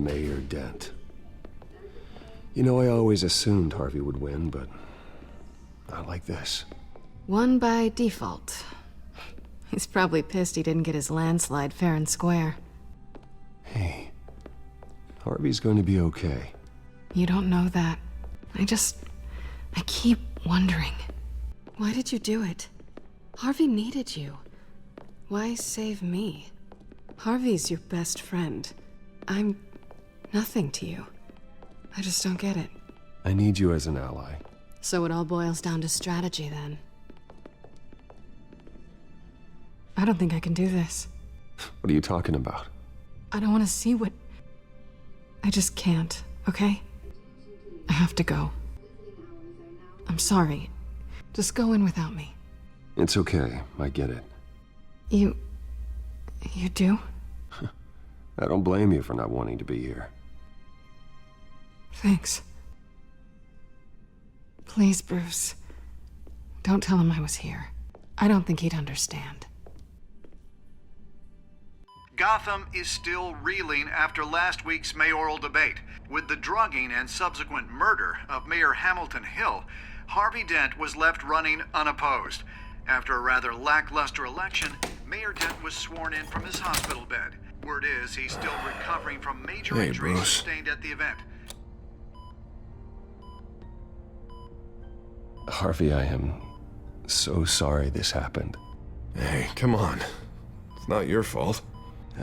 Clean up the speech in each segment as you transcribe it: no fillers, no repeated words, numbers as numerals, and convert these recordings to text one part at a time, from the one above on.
Mayor Dent. You know, I always assumed Harvey would win, but not like this. Won by default. He's probably pissed he didn't get his landslide fair and square. Hey, Harvey's going to be okay. You don't know that. I keep wondering. Why did you do it? Harvey needed you. Why save me? Harvey's your best friend. I'm nothing to you. I just don't get it. I need you as an ally. So it all boils down to strategy, then. I don't think I can do this. What are you talking about? I don't want to see what... I just can't, okay? I have to go. I'm sorry. Just go in without me. It's okay, I get it. You do? I don't blame you for not wanting to be here. Thanks. Please, Bruce. Don't tell him I was here. I don't think he'd understand. Gotham is still reeling after last week's mayoral debate. With the drugging and subsequent murder of Mayor Hamilton Hill, Harvey Dent was left running unopposed. After a rather lackluster election, Mayor Dent was sworn in from his hospital bed. Word is he's still recovering from major injuries sustained at the event. Harvey, I am so sorry this happened. Hey, come on. It's not your fault.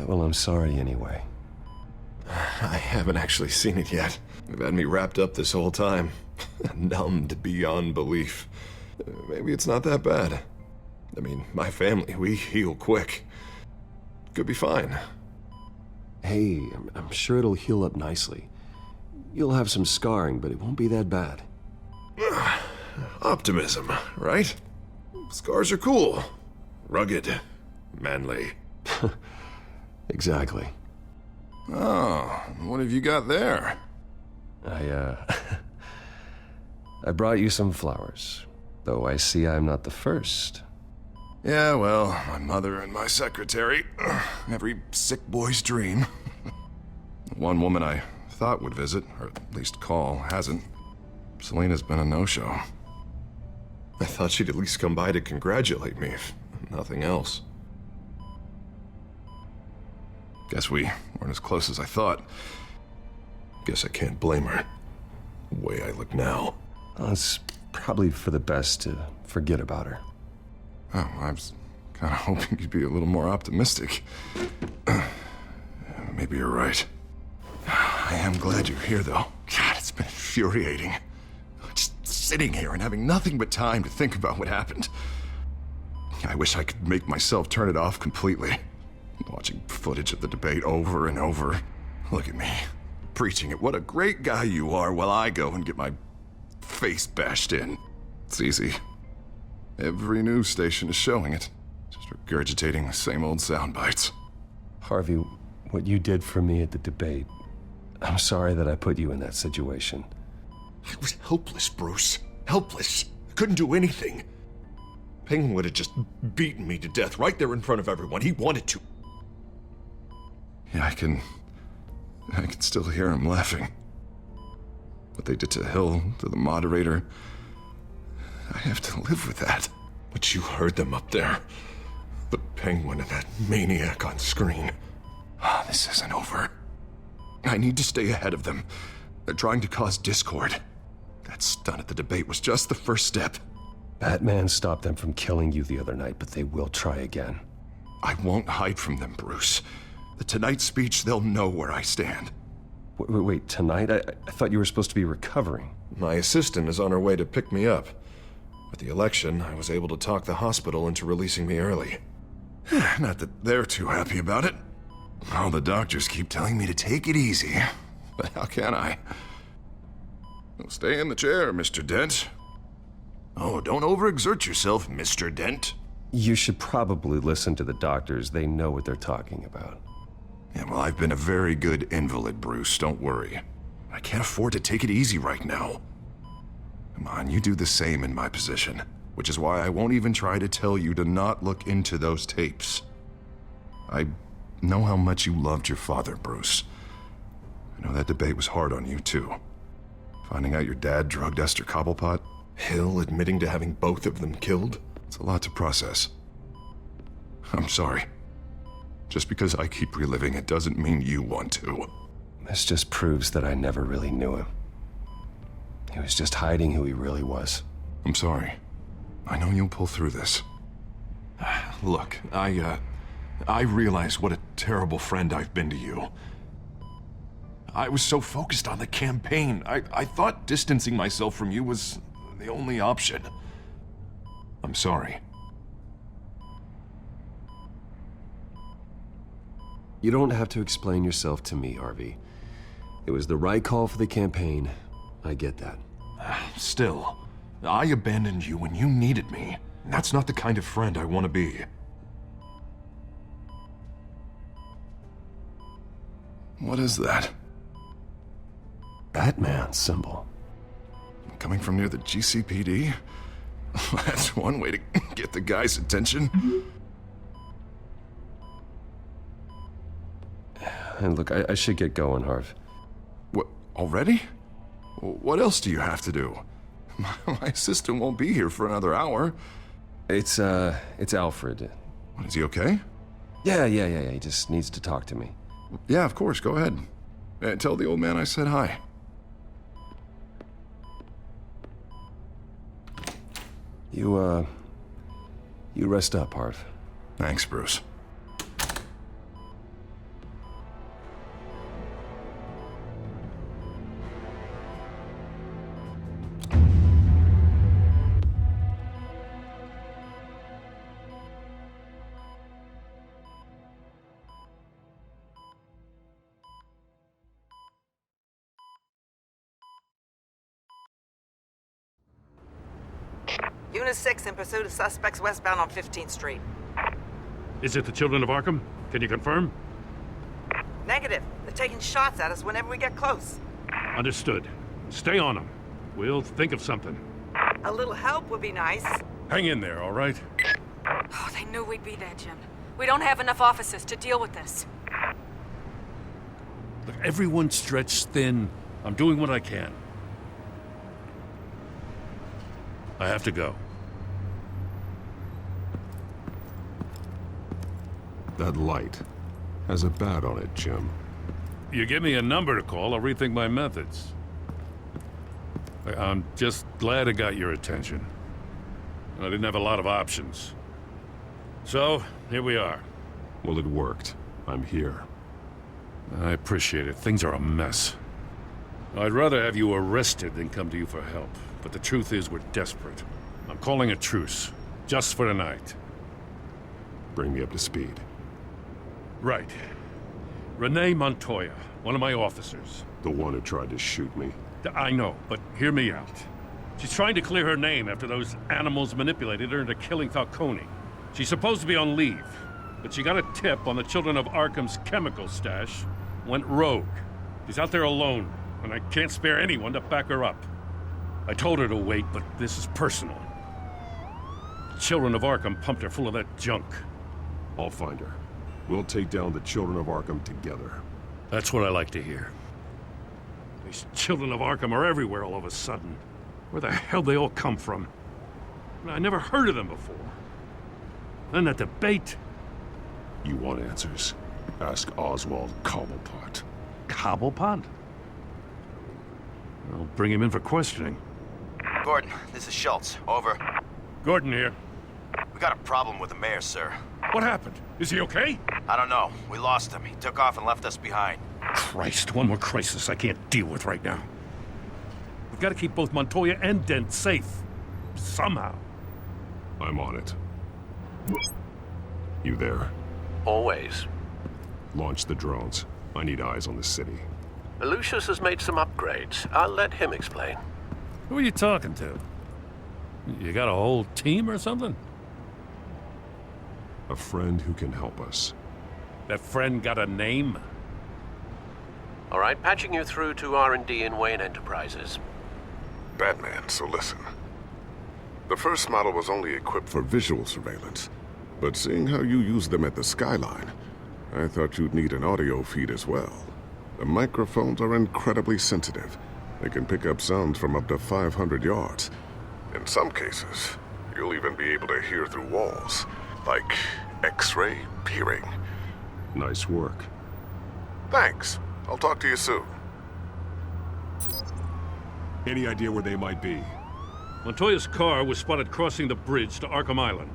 Well, I'm sorry anyway. I haven't actually seen it yet. They've had me wrapped up this whole time. Numbed beyond belief. Maybe it's not that bad. I mean, my family, we heal quick. Could be fine. Hey, I'm sure it'll heal up nicely. You'll have some scarring, but it won't be that bad. Optimism, right? Scars are cool. Rugged. Manly. Exactly. Oh, what have you got there? I brought you some flowers. Though I see I'm not the first. Yeah, well, my mother and my secretary. Every sick boy's dream. One woman I thought would visit, or at least call, hasn't. Selena's been a no-show. I thought she'd at least come by to congratulate me, if nothing else. Guess we weren't as close as I thought. Guess I can't blame her. The way I look now. Well, it's probably for the best to forget about her. Oh, I was kind of hoping you'd be a little more optimistic. Maybe you're right. I am glad you're here, though. God, it's been infuriating. Just sitting here and having nothing but time to think about what happened. I wish I could make myself turn it off completely. Watching footage of the debate over and over. Look at me, preaching at what a great guy you are while I go and get my face bashed in. It's easy. Every news station is showing it. Just regurgitating the same old sound bites. Harvey, what you did for me at the debate, I'm sorry that I put you in that situation. I was helpless, Bruce. Helpless. I couldn't do anything. Penguin would have just beaten me to death right there in front of everyone. He wanted to. Yeah, I can still hear him laughing. What they did to Hill, to the moderator, I have to live with that. But you heard them up there. The Penguin and that maniac on screen. This isn't over. I need to stay ahead of them. They're trying to cause discord. That stunt at the debate was just the first step. Batman stopped them from killing you the other night, but they will try again. I won't hide from them, Bruce. The Tonight speech, they'll know where I stand. Wait, tonight? I thought you were supposed to be recovering. My assistant is on her way to pick me up. With the election, I was able to talk the hospital into releasing me early. Not that they're too happy about it. All the doctors keep telling me to take it easy. But how can I? Well, stay in the chair, Mr. Dent. Oh, don't overexert yourself, Mr. Dent. You should probably listen to the doctors. They know what they're talking about. Yeah, well, I've been a very good invalid, Bruce. Don't worry. I can't afford to take it easy right now. Come on, you do the same in my position. Which is why I won't even try to tell you to not look into those tapes. I know how much you loved your father, Bruce. I know that debate was hard on you, too. Finding out your dad drugged Esther Cobblepot, Hill admitting to having both of them killed? it's a lot to process. I'm sorry. Just because I keep reliving it doesn't mean you want to. This just proves that I never really knew him. He was just hiding who he really was. I'm sorry. I know you'll pull through this. Look, I realize what a terrible friend I've been to you. I was so focused on the campaign. I thought distancing myself from you was the only option. I'm sorry. You don't have to explain yourself to me, Harvey. It was the right call for the campaign. I get that. Still, I abandoned you when you needed me. That's not the kind of friend I want to be. What is that? Batman's symbol. Coming from near the GCPD? That's one way to get the guy's attention. And look, I should get going, Harv. What, already? What else do you have to do? My assistant won't be here for another hour. It's Alfred. Is he okay? Yeah. He just needs to talk to me. Yeah, of course, go ahead. Tell the old man I said hi. You rest up, Harv. Thanks, Bruce. Unit 6 in pursuit of suspects westbound on 15th Street. Is it the Children of Arkham? Can you confirm? Negative. They're taking shots at us whenever we get close. Understood. Stay on them. We'll think of something. A little help would be nice. Hang in there, all right? Oh, they knew we'd be there, Jim. We don't have enough officers to deal with this. Look, everyone's stretched thin. I'm doing what I can. I have to go. That light has a bat on it, Jim. You give me a number to call, I'll rethink my methods. I'm just glad it got your attention. I didn't have a lot of options. So, here we are. Well, it worked. I'm here. I appreciate it. Things are a mess. I'd rather have you arrested than come to you for help. But the truth is, we're desperate. I'm calling a truce. Just for tonight. Bring me up to speed. Right. Renee Montoya, one of my officers. The one who tried to shoot me. I know, but hear me out. She's trying to clear her name after those animals manipulated her into killing Falcone. She's supposed to be on leave, but she got a tip on the Children of Arkham's chemical stash, went rogue. She's out there alone, and I can't spare anyone to back her up. I told her to wait, but this is personal. The Children of Arkham pumped her full of that junk. I'll find her. We'll take down the Children of Arkham together. That's what I like to hear. These Children of Arkham are everywhere all of a sudden. Where the hell they all come from? I never heard of them before. Then that debate. You want answers? Ask Oswald Cobblepot. Cobblepot? I'll bring him in for questioning. Gordon, this is Schultz. Over. Gordon here. We got a problem with the mayor, sir. What happened? Is he okay? I don't know. We lost him. He took off and left us behind. Christ, one more crisis I can't deal with right now. We've got to keep both Montoya and Dent safe. Somehow. I'm on it. You there? Always. Launch the drones. I need eyes on the city. Lucius has made some upgrades. I'll let him explain. Who are you talking to? You got a whole team or something? A friend who can help us. That friend got a name? All right, patching you through to R&D in Wayne Enterprises. Batman, so listen. The first model was only equipped for visual surveillance, but seeing how you use them at the Skyline, I thought you'd need an audio feed as well. The microphones are incredibly sensitive. They can pick up sounds from up to 500 yards. In some cases, you'll even be able to hear through walls, like X-ray peering. Nice work. Thanks. I'll talk to you soon. Any idea where they might be? Montoya's car was spotted crossing the bridge to Arkham Island.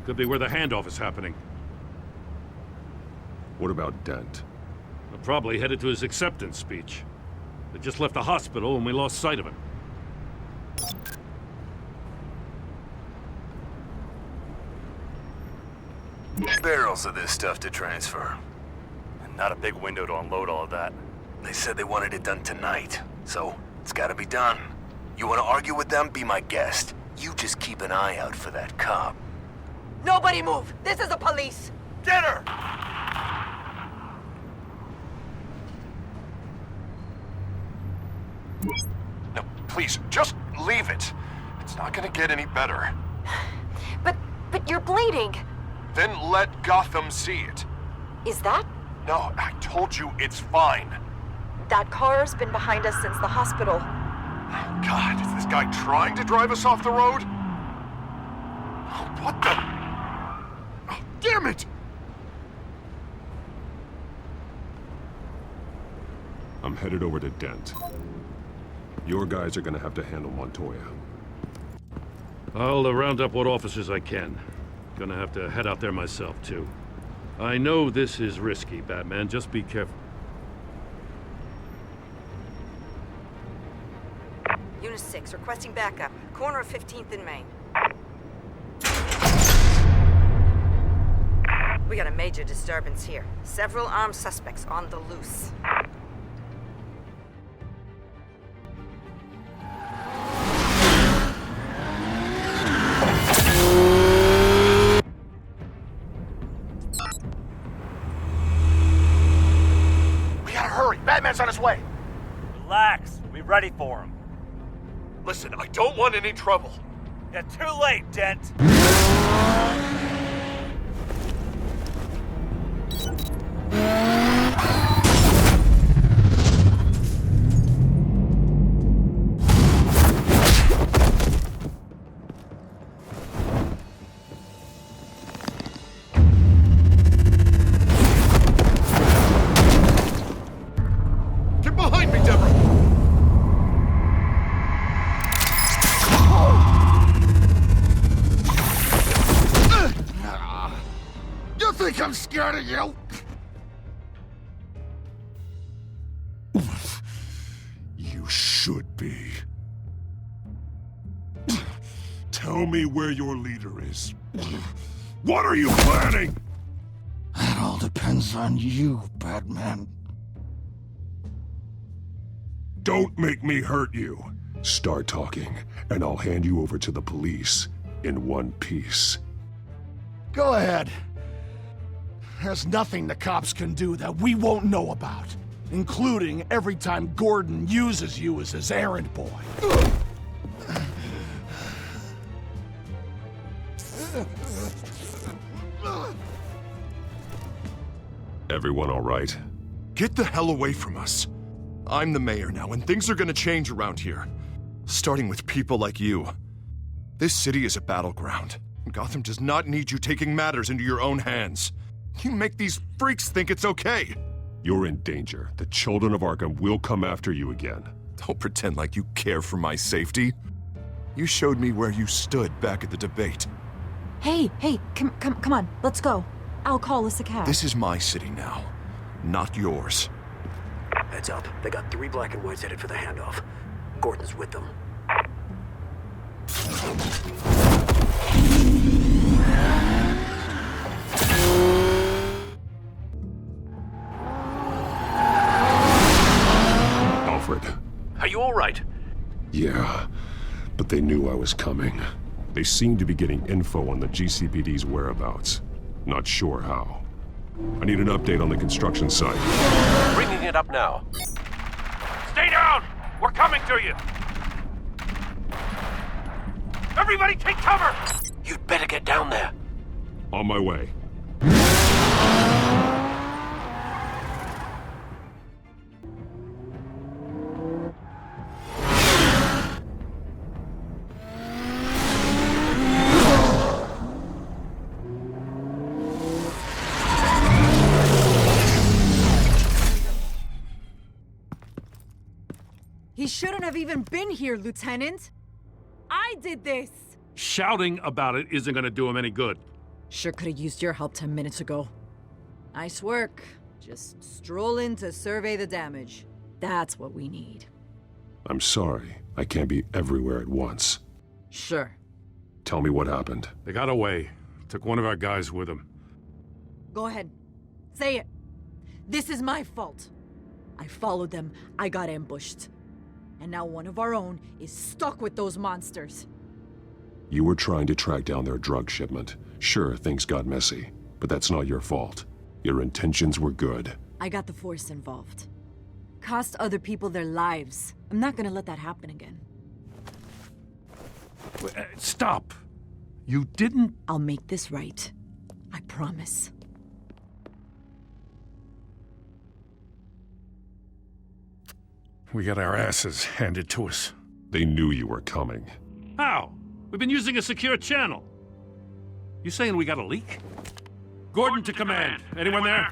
Could be where the handoff is happening. What about Dent? They're probably headed to his acceptance speech. They just left the hospital and we lost sight of him. Barrels of this stuff to transfer. And not a big window to unload all of that. They said they wanted it done tonight, so it's gotta be done. You wanna argue with them? Be my guest. You just keep an eye out for that cop. Nobody move! This is the police! Get her! No, please, just leave it. It's not gonna get any better. But you're bleeding. Then let Gotham see it. Is that? No, I told you it's fine. That car's been behind us since the hospital. God, is this guy trying to drive us off the road? Oh, what the? Oh, damn it! I'm headed over to Dent. Your guys are gonna have to handle Montoya. I'll round up what officers I can. Gonna have to head out there myself, too. I know this is risky, Batman. Just be careful. Unit 6, requesting backup. Corner of 15th and Main. We got a major disturbance here. Several armed suspects on the loose. We gotta hurry. Batman's on his way. Relax. We'll be ready for him. Listen, I don't want any trouble. Yeah, too late, Dent. Get behind me, Deborah! You think I'm scared of you? You should be. Tell me where your leader is. What are you planning? That all depends on you, Batman. Don't make me hurt you. Start talking, and I'll hand you over to the police in one piece. Go ahead. There's nothing the cops can do that we won't know about, including every time Gordon uses you as his errand boy. Everyone all right? Get the hell away from us. I'm the mayor now, and things are gonna change around here. Starting with people like you. This city is a battleground. Gotham does not need you taking matters into your own hands. You make these freaks think it's okay. You're in danger. The children of Arkham will come after you again. Don't pretend like you care for my safety. You showed me where you stood back at the debate. Hey, come on, let's go. I'll call us a cab. This is my city now, not yours. Heads up. They got 3 black and whites headed for the handoff. Gordon's with them. Alfred. Are you all right? Yeah, but they knew I was coming. They seemed to be getting info on the GCPD's whereabouts. Not sure how. I need an update on the construction site. Bringing it up now. Stay down! We're coming to you! Everybody take cover! You'd better get down there. On my way. shouldn't have even been here, Lieutenant. I did this. Shouting about it isn't gonna do him any good. Sure could have used your help 10 minutes ago. Nice work. Just stroll in to survey the damage. That's what we need. I'm sorry. I can't be everywhere at once. Sure. Tell me what happened. They got away. Took one of our guys with them. Go ahead. Say it. This is my fault. I followed them, I got ambushed. And now one of our own is stuck with those monsters. You were trying to track down their drug shipment. Sure, things got messy, but that's not your fault. Your intentions were good. I got the Force involved. Cost other people their lives. I'm not gonna let that happen again. Stop! You didn't... I'll make this right. I promise. We got our asses handed to us. They knew you were coming. How? We've been using a secure channel. You saying we got a leak? Gordon to command. Anyone there?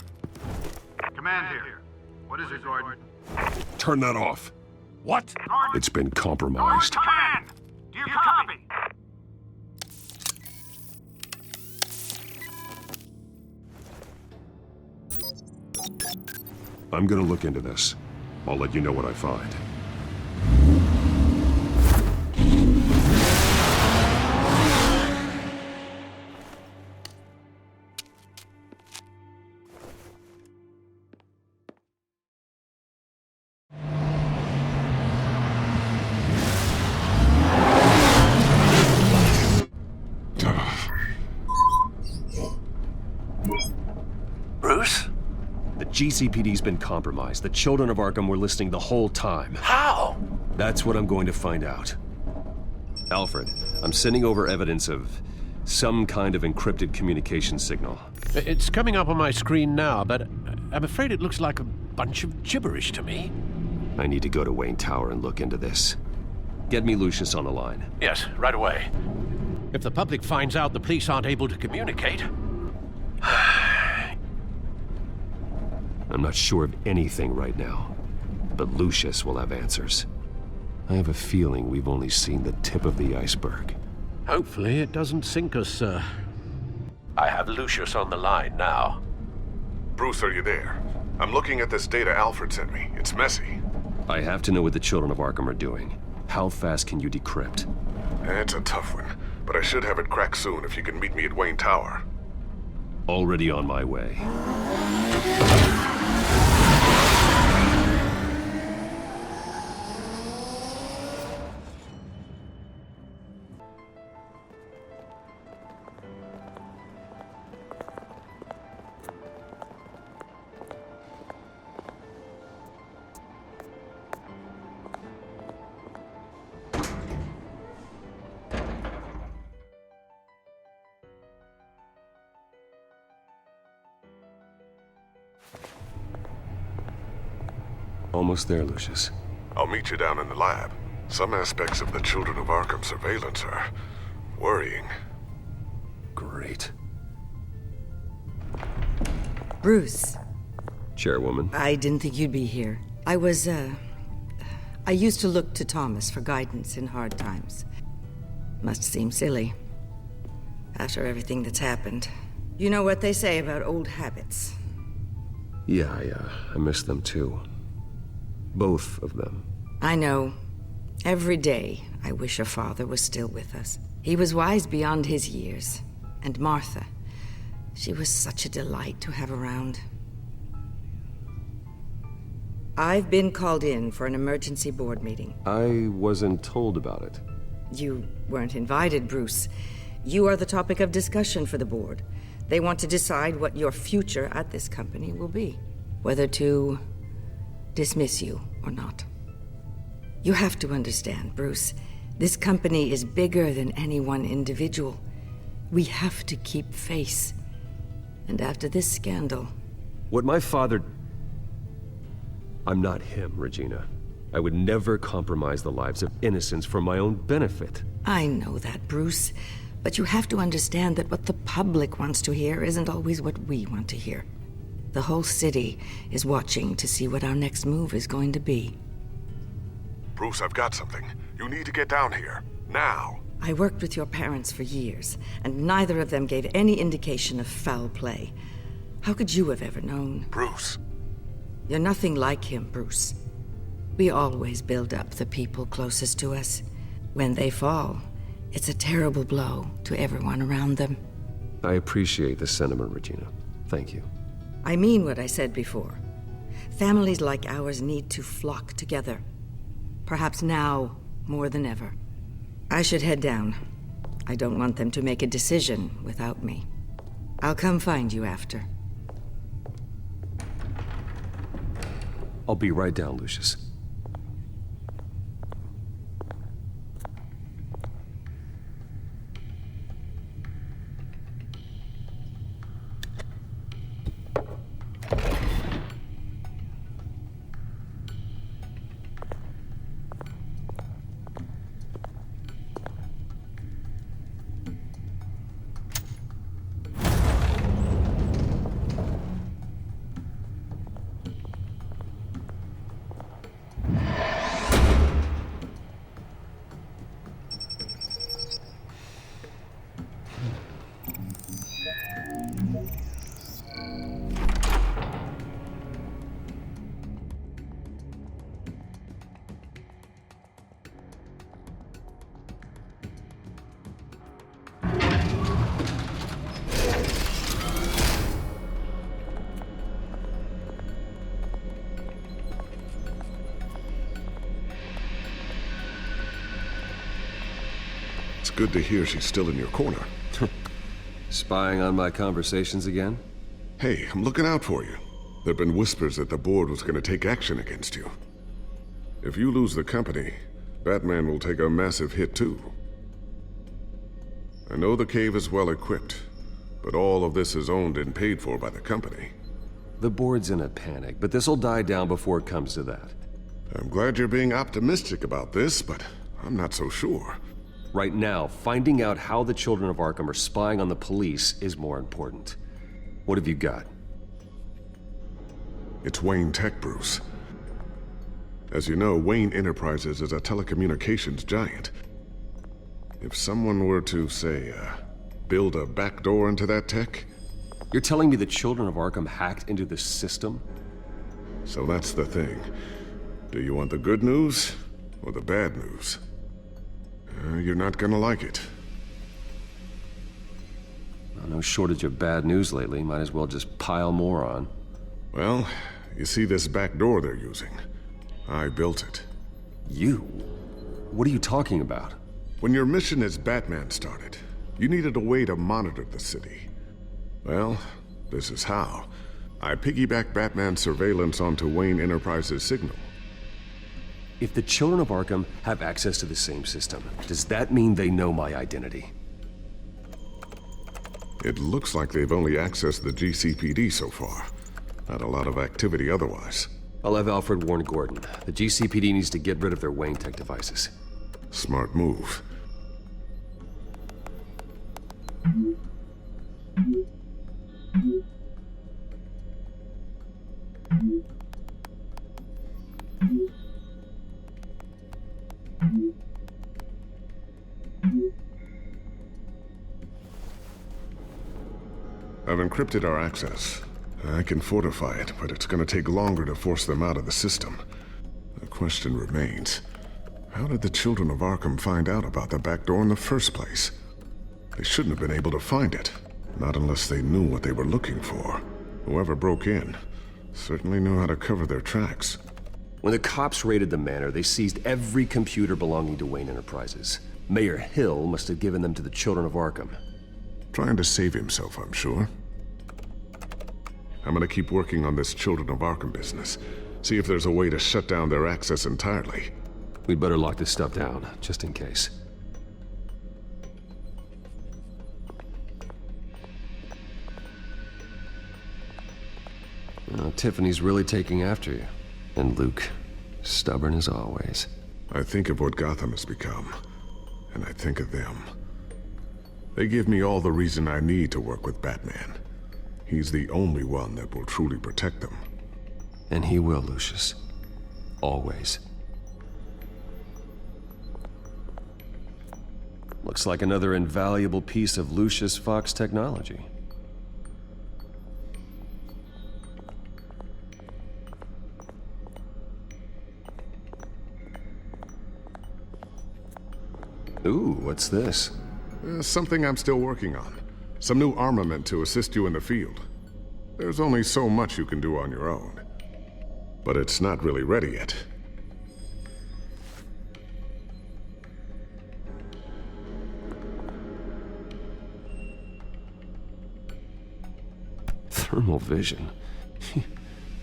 Command here. What is it, Gordon? Turn that off. What? It's been compromised. Command! Do you copy? I'm gonna look into this. I'll let you know what I find. Bruce? The GCPD's been compromised. The children of Arkham were listening the whole time. How? That's what I'm going to find out. Alfred, I'm sending over evidence of some kind of encrypted communication signal. It's coming up on my screen now, but I'm afraid it looks like a bunch of gibberish to me. I need to go to Wayne Tower and look into this. Get me Lucius on the line. Yes, right away. If the public finds out the police aren't able to communicate... I'm not sure of anything right now, but Lucius will have answers. I have a feeling we've only seen the tip of the iceberg. Hopefully it doesn't sink us, sir. I have Lucius on the line now. Bruce, are you there? I'm looking at this data Alfred sent me. It's messy. I have to know what the children of Arkham are doing. How fast can you decrypt? It's a tough one, but I should have it cracked soon if you can meet me at Wayne Tower. Already on my way. Almost there, Lucius. I'll meet you down in the lab. Some aspects of the Children of Arkham surveillance are worrying. Great. Bruce. Chairwoman. I didn't think you'd be here. I used to look to Thomas for guidance in hard times. Must seem silly. After everything that's happened. You know what they say about old habits. Yeah, I miss them too. Both of them. I know. Every day, I wish your father was still with us. He was wise beyond his years. And Martha, she was such a delight to have around. I've been called in for an emergency board meeting. I wasn't told about it. You weren't invited, Bruce. You are the topic of discussion for the board. They want to decide what your future at this company will be. Whether to dismiss you or not. You have to understand, Bruce. This company is bigger than any one individual. We have to keep face. And after this scandal... What my father... I'm not him, Regina. I would never compromise the lives of innocents for my own benefit. I know that, Bruce. But you have to understand that what the public wants to hear isn't always what we want to hear. The whole city is watching to see what our next move is going to be. Bruce, I've got something. You need to get down here. Now. I worked with your parents for years, and neither of them gave any indication of foul play. How could you have ever known? Bruce. You're nothing like him, Bruce. We always build up the people closest to us. When they fall, it's a terrible blow to everyone around them. I appreciate the sentiment, Regina. Thank you. I mean what I said before. Families like ours need to flock together. Perhaps now more than ever. I should head down. I don't want them to make a decision without me. I'll come find you after. I'll be right down, Lucius. It's good to hear she's still in your corner. Spying on my conversations again? Hey, I'm looking out for you. There've been whispers that the board was going to take action against you. If you lose the company, Batman will take a massive hit too. I know the cave is well equipped, but all of this is owned and paid for by the company. The board's in a panic, but this'll die down before it comes to that. I'm glad you're being optimistic about this, but I'm not so sure. Right now, finding out how the children of Arkham are spying on the police is more important. What have you got? It's Wayne Tech, Bruce. As you know, Wayne Enterprises is a telecommunications giant. If someone were to, say, build a backdoor into that tech... You're telling me the children of Arkham hacked into this system? So that's the thing. Do you want the good news or the bad news? You're not gonna like it. No shortage of bad news lately. Might as well just pile more on. Well, you see this back door they're using? I built it. You? What are you talking about? When your mission as Batman started, you needed a way to monitor the city. Well, this is how. I piggybacked Batman's surveillance onto Wayne Enterprises' signal. If the children of Arkham have access to the same system, does that mean they know my identity? It looks like they've only accessed the GCPD so far. Not a lot of activity otherwise. I'll have Alfred warn Gordon. The GCPD needs to get rid of their Wayne Tech devices. Smart move. I've encrypted our access. I can fortify it, but it's gonna take longer to force them out of the system. The question remains, how did the children of Arkham find out about the back door in the first place? They shouldn't have been able to find it, not unless they knew what they were looking for. Whoever broke in certainly knew how to cover their tracks. When the cops raided the manor, they seized every computer belonging to Wayne Enterprises. Mayor Hill must have given them to the children of Arkham. Trying to save himself, I'm sure. I'm gonna keep working on this Children of Arkham business. See if there's a way to shut down their access entirely. We'd better lock this stuff down, just in case. Tiffany's really taking after you. And Luke, stubborn as always. I think of what Gotham has become, and I think of them. They give me all the reason I need to work with Batman. He's the only one that will truly protect them. And he will, Lucius. Always. Looks like another invaluable piece of Lucius Fox technology. Ooh, what's this? Something I'm still working on. Some new armament to assist you in the field. There's only so much you can do on your own. But it's not really ready yet. Thermal vision.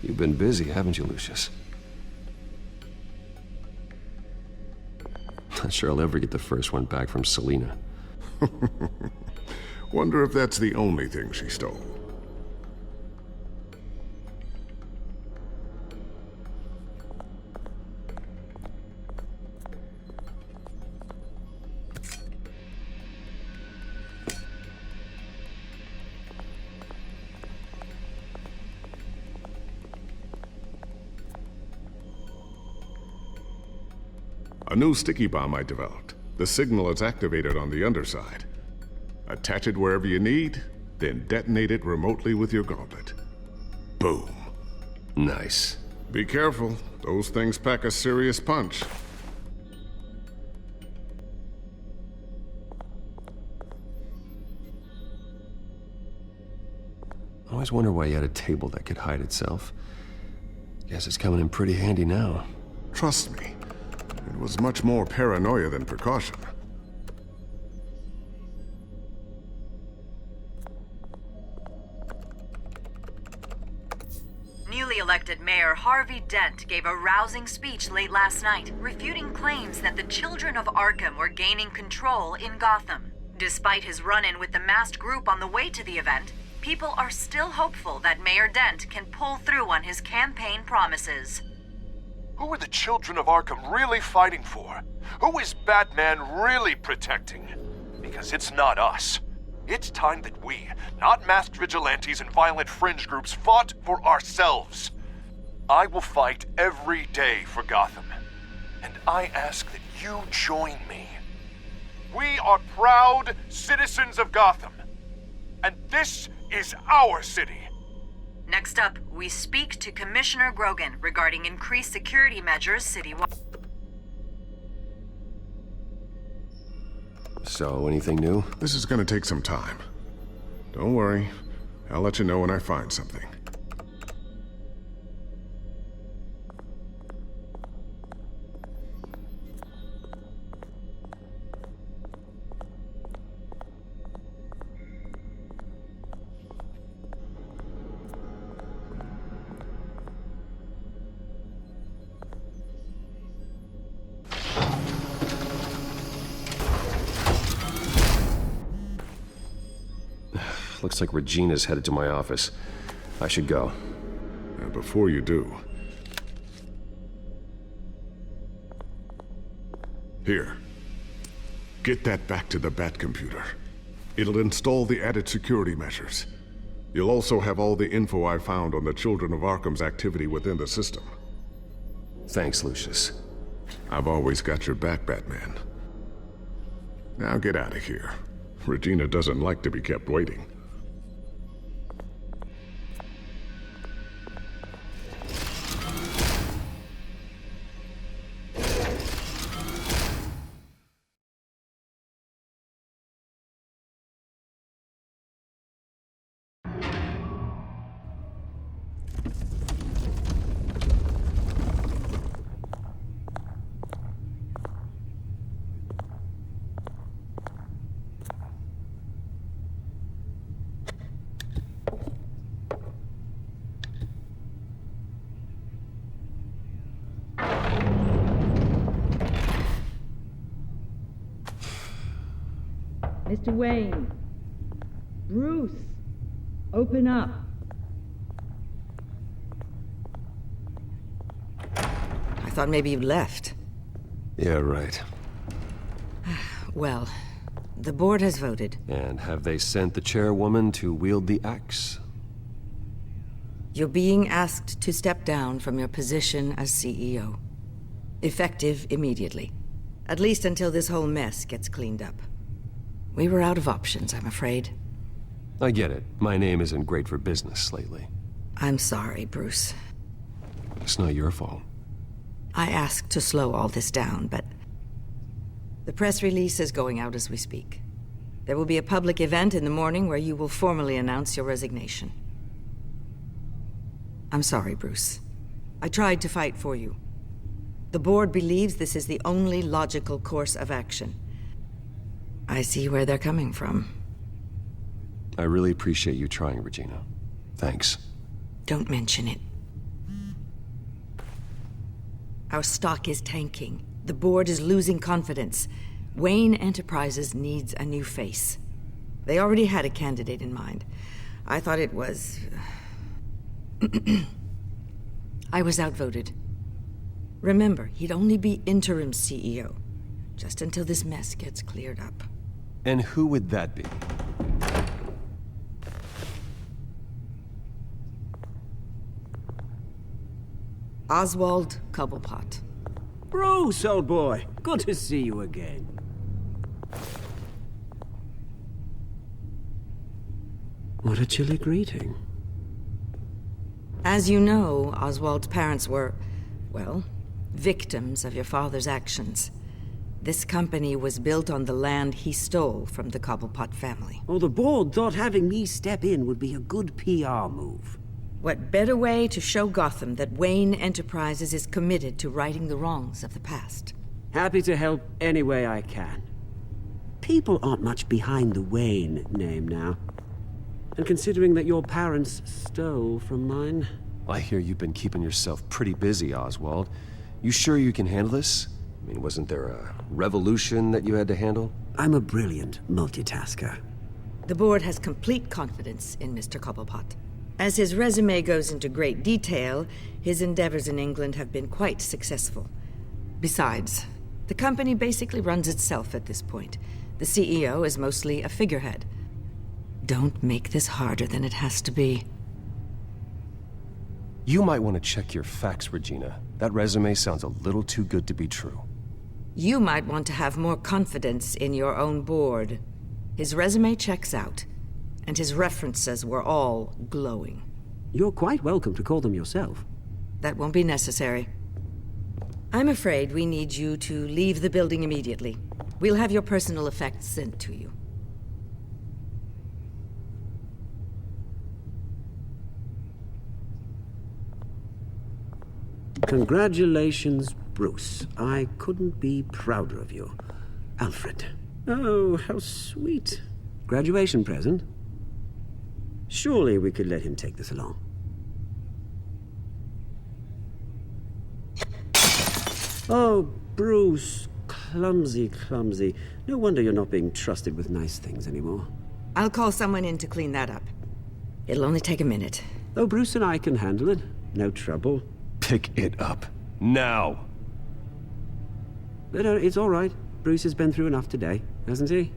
You've been busy, haven't you, Lucius? Not sure I'll ever get the first one back from Selena. Wonder if that's the only thing she stole. A new sticky bomb I developed. The signal is activated on the underside. Attach it wherever you need, then detonate it remotely with your gauntlet. Boom. Nice. Be careful. Those things pack a serious punch. I always wonder why you had a table that could hide itself. Guess it's coming in pretty handy now. Trust me. It was much more paranoia than precaution. Newly elected Mayor Harvey Dent gave a rousing speech late last night, refuting claims that the children of Arkham were gaining control in Gotham. Despite his run-in with the masked group on the way to the event, people are still hopeful that Mayor Dent can pull through on his campaign promises. Who are the children of Arkham really fighting for? Who is Batman really protecting? Because it's not us. It's time that we, not masked vigilantes and violent fringe groups, fought for ourselves. I will fight every day for Gotham. And I ask that you join me. We are proud citizens of Gotham. And this is our city. Next up, we speak to Commissioner Grogan regarding increased security measures citywide. So, anything new? This is gonna take some time. Don't worry. I'll let you know when I find something. Looks like Regina's headed to my office. I should go. And before you do... Here. Get that back to the Bat computer. It'll install the added security measures. You'll also have all the info I found on the Children of Arkham's activity within the system. Thanks, Lucius. I've always got your back, Batman. Now get out of here. Regina doesn't like to be kept waiting. Mr. Wayne. Bruce. Open up. I thought maybe you left. Yeah, right. Well, the board has voted. And have they sent the chairwoman to wield the axe? You're being asked to step down from your position as CEO. Effective immediately. At least until this whole mess gets cleaned up. We were out of options, I'm afraid. I get it. My name isn't great for business lately. I'm sorry, Bruce. It's not your fault. I asked to slow all this down, but the press release is going out as we speak. There will be a public event in the morning where you will formally announce your resignation. I'm sorry, Bruce. I tried to fight for you. The board believes this is the only logical course of action. I see where they're coming from. I really appreciate you trying, Regina. Thanks. Don't mention it. Our stock is tanking. The board is losing confidence. Wayne Enterprises needs a new face. They already had a candidate in mind. I thought it was... I was outvoted. Remember, he'd only be interim CEO, just until this mess gets cleared up. And who would that be? Oswald Cobblepot. Bruce, old boy. Good to see you again. What a chilly greeting. As you know, Oswald's parents were, well, victims of your father's actions. This company was built on the land he stole from the Cobblepot family. Oh, the board thought having me step in would be a good PR move. What better way to show Gotham that Wayne Enterprises is committed to righting the wrongs of the past? Happy to help any way I can. People aren't much behind the Wayne name now. And considering that your parents stole from mine... I hear you've been keeping yourself pretty busy, Oswald. You sure you can handle this? I mean, wasn't there a revolution that you had to handle? I'm a brilliant multitasker. The board has complete confidence in Mr. Cobblepot. As his resume goes into great detail, his endeavors in England have been quite successful. Besides, the company basically runs itself at this point. The CEO is mostly a figurehead. Don't make this harder than it has to be. You might want to check your facts, Regina. That resume sounds a little too good to be true. You might want to have more confidence in your own board. His resume checks out, and his references were all glowing. You're quite welcome to call them yourself. That won't be necessary. I'm afraid we need you to leave the building immediately. We'll have your personal effects sent to you. Congratulations, Bruce. I couldn't be prouder of you. Alfred. Oh, how sweet. Graduation present? Surely we could let him take this along. Oh, Bruce. Clumsy, clumsy. No wonder you're not being trusted with nice things anymore. I'll call someone in to clean that up. It'll only take a minute. Oh, Bruce and I can handle it. No trouble. Pick it up. Now! No, it's all right. Bruce has been through enough today, hasn't he?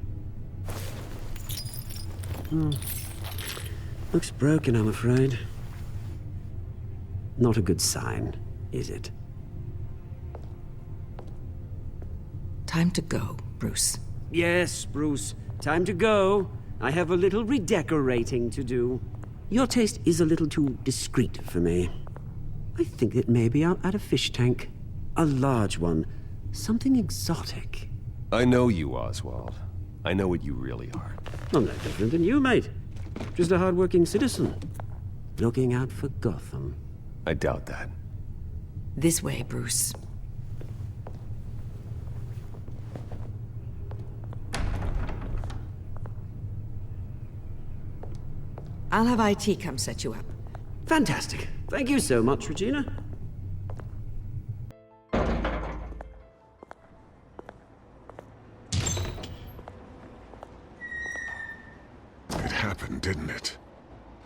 Looks broken, I'm afraid. Not a good sign, is it? Time to go, Bruce. Yes, Bruce. Time to go. I have a little redecorating to do. Your taste is a little too discreet for me. I think that maybe I'll add a fish tank. A large one. Something exotic. I know you, Oswald. I know what you really are. I'm no different than you, mate. Just a hard-working citizen. Looking out for Gotham. I doubt that. This way, Bruce. I'll have IT come set you up. Fantastic. Thank you so much, Regina. It happened, didn't it?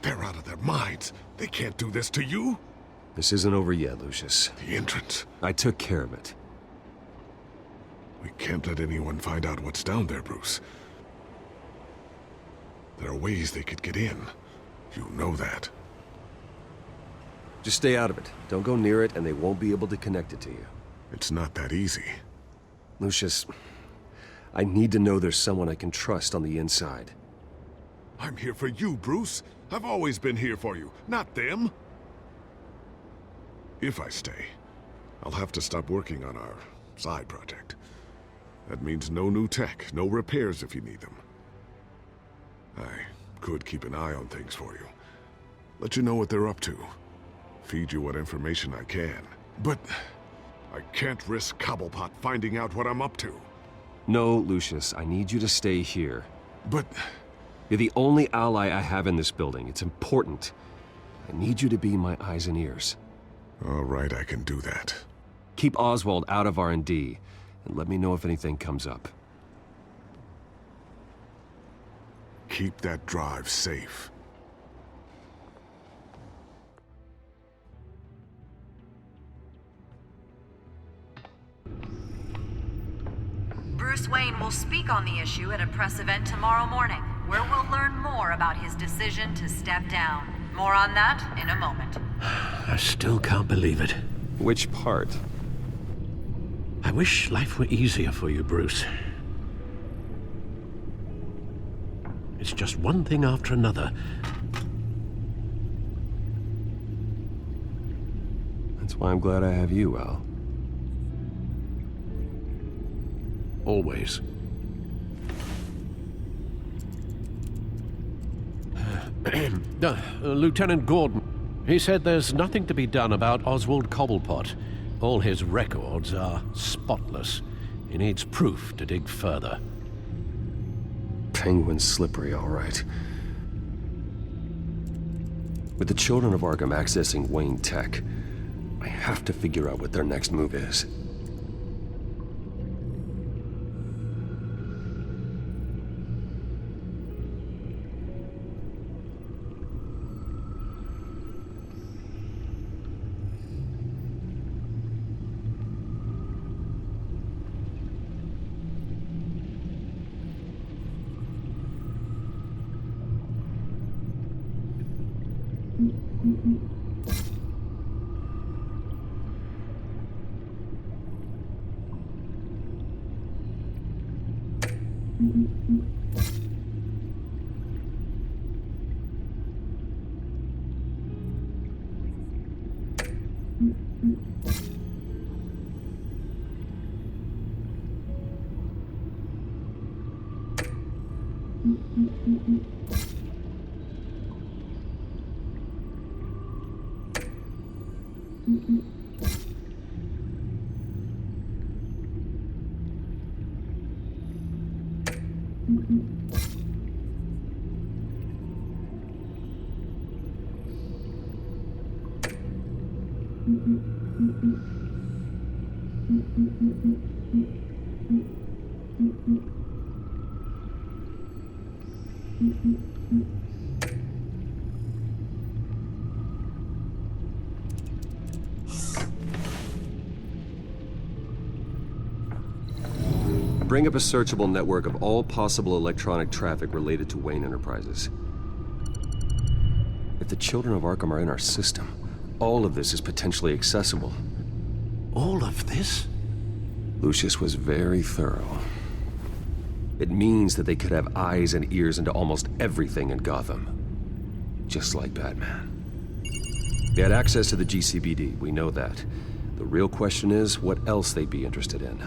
They're out of their minds. They can't do this to you. This isn't over yet, Lucius. The entrance. I took care of it. We can't let anyone find out what's down there, Bruce. There are ways they could get in. You know that. Just stay out of it. Don't go near it, and they won't be able to connect it to you. It's not that easy. Lucius, I need to know there's someone I can trust on the inside. I'm here for you, Bruce. I've always been here for you, not them. If I stay, I'll have to stop working on our side project. That means no new tech, no repairs if you need them. I could keep an eye on things for you. Let you know what they're up to. Feed you what information I can. But I can't risk Cobblepot finding out what I'm up to. No, Lucius, I need you to stay here. But... You're the only ally I have in this building. It's important. I need you to be my eyes and ears. All right, I can do that. Keep Oswald out of R&D, and let me know if anything comes up. Keep that drive safe. Bruce Wayne will speak on the issue at a press event tomorrow morning, where we'll learn more about his decision to step down. More on that in a moment. I still can't believe it. Which part? I wish life were easier for you, Bruce. It's just one thing after another. That's why I'm glad I have you, Al. Always. Lieutenant Gordon, he said there's nothing to be done about Oswald Cobblepot. All his records are spotless. He needs proof to dig further. Penguin's slippery, all right. With the children of Arkham accessing Wayne Tech, I have to figure out what their next move is. Bring up a searchable network of all possible electronic traffic related to Wayne Enterprises. If the children of Arkham are in our system, all of this is potentially accessible. All of this? Lucius was very thorough. It means that they could have eyes and ears into almost everything in Gotham. Just like Batman. They had access to the GCPD, we know that. The real question is what else they'd be interested in.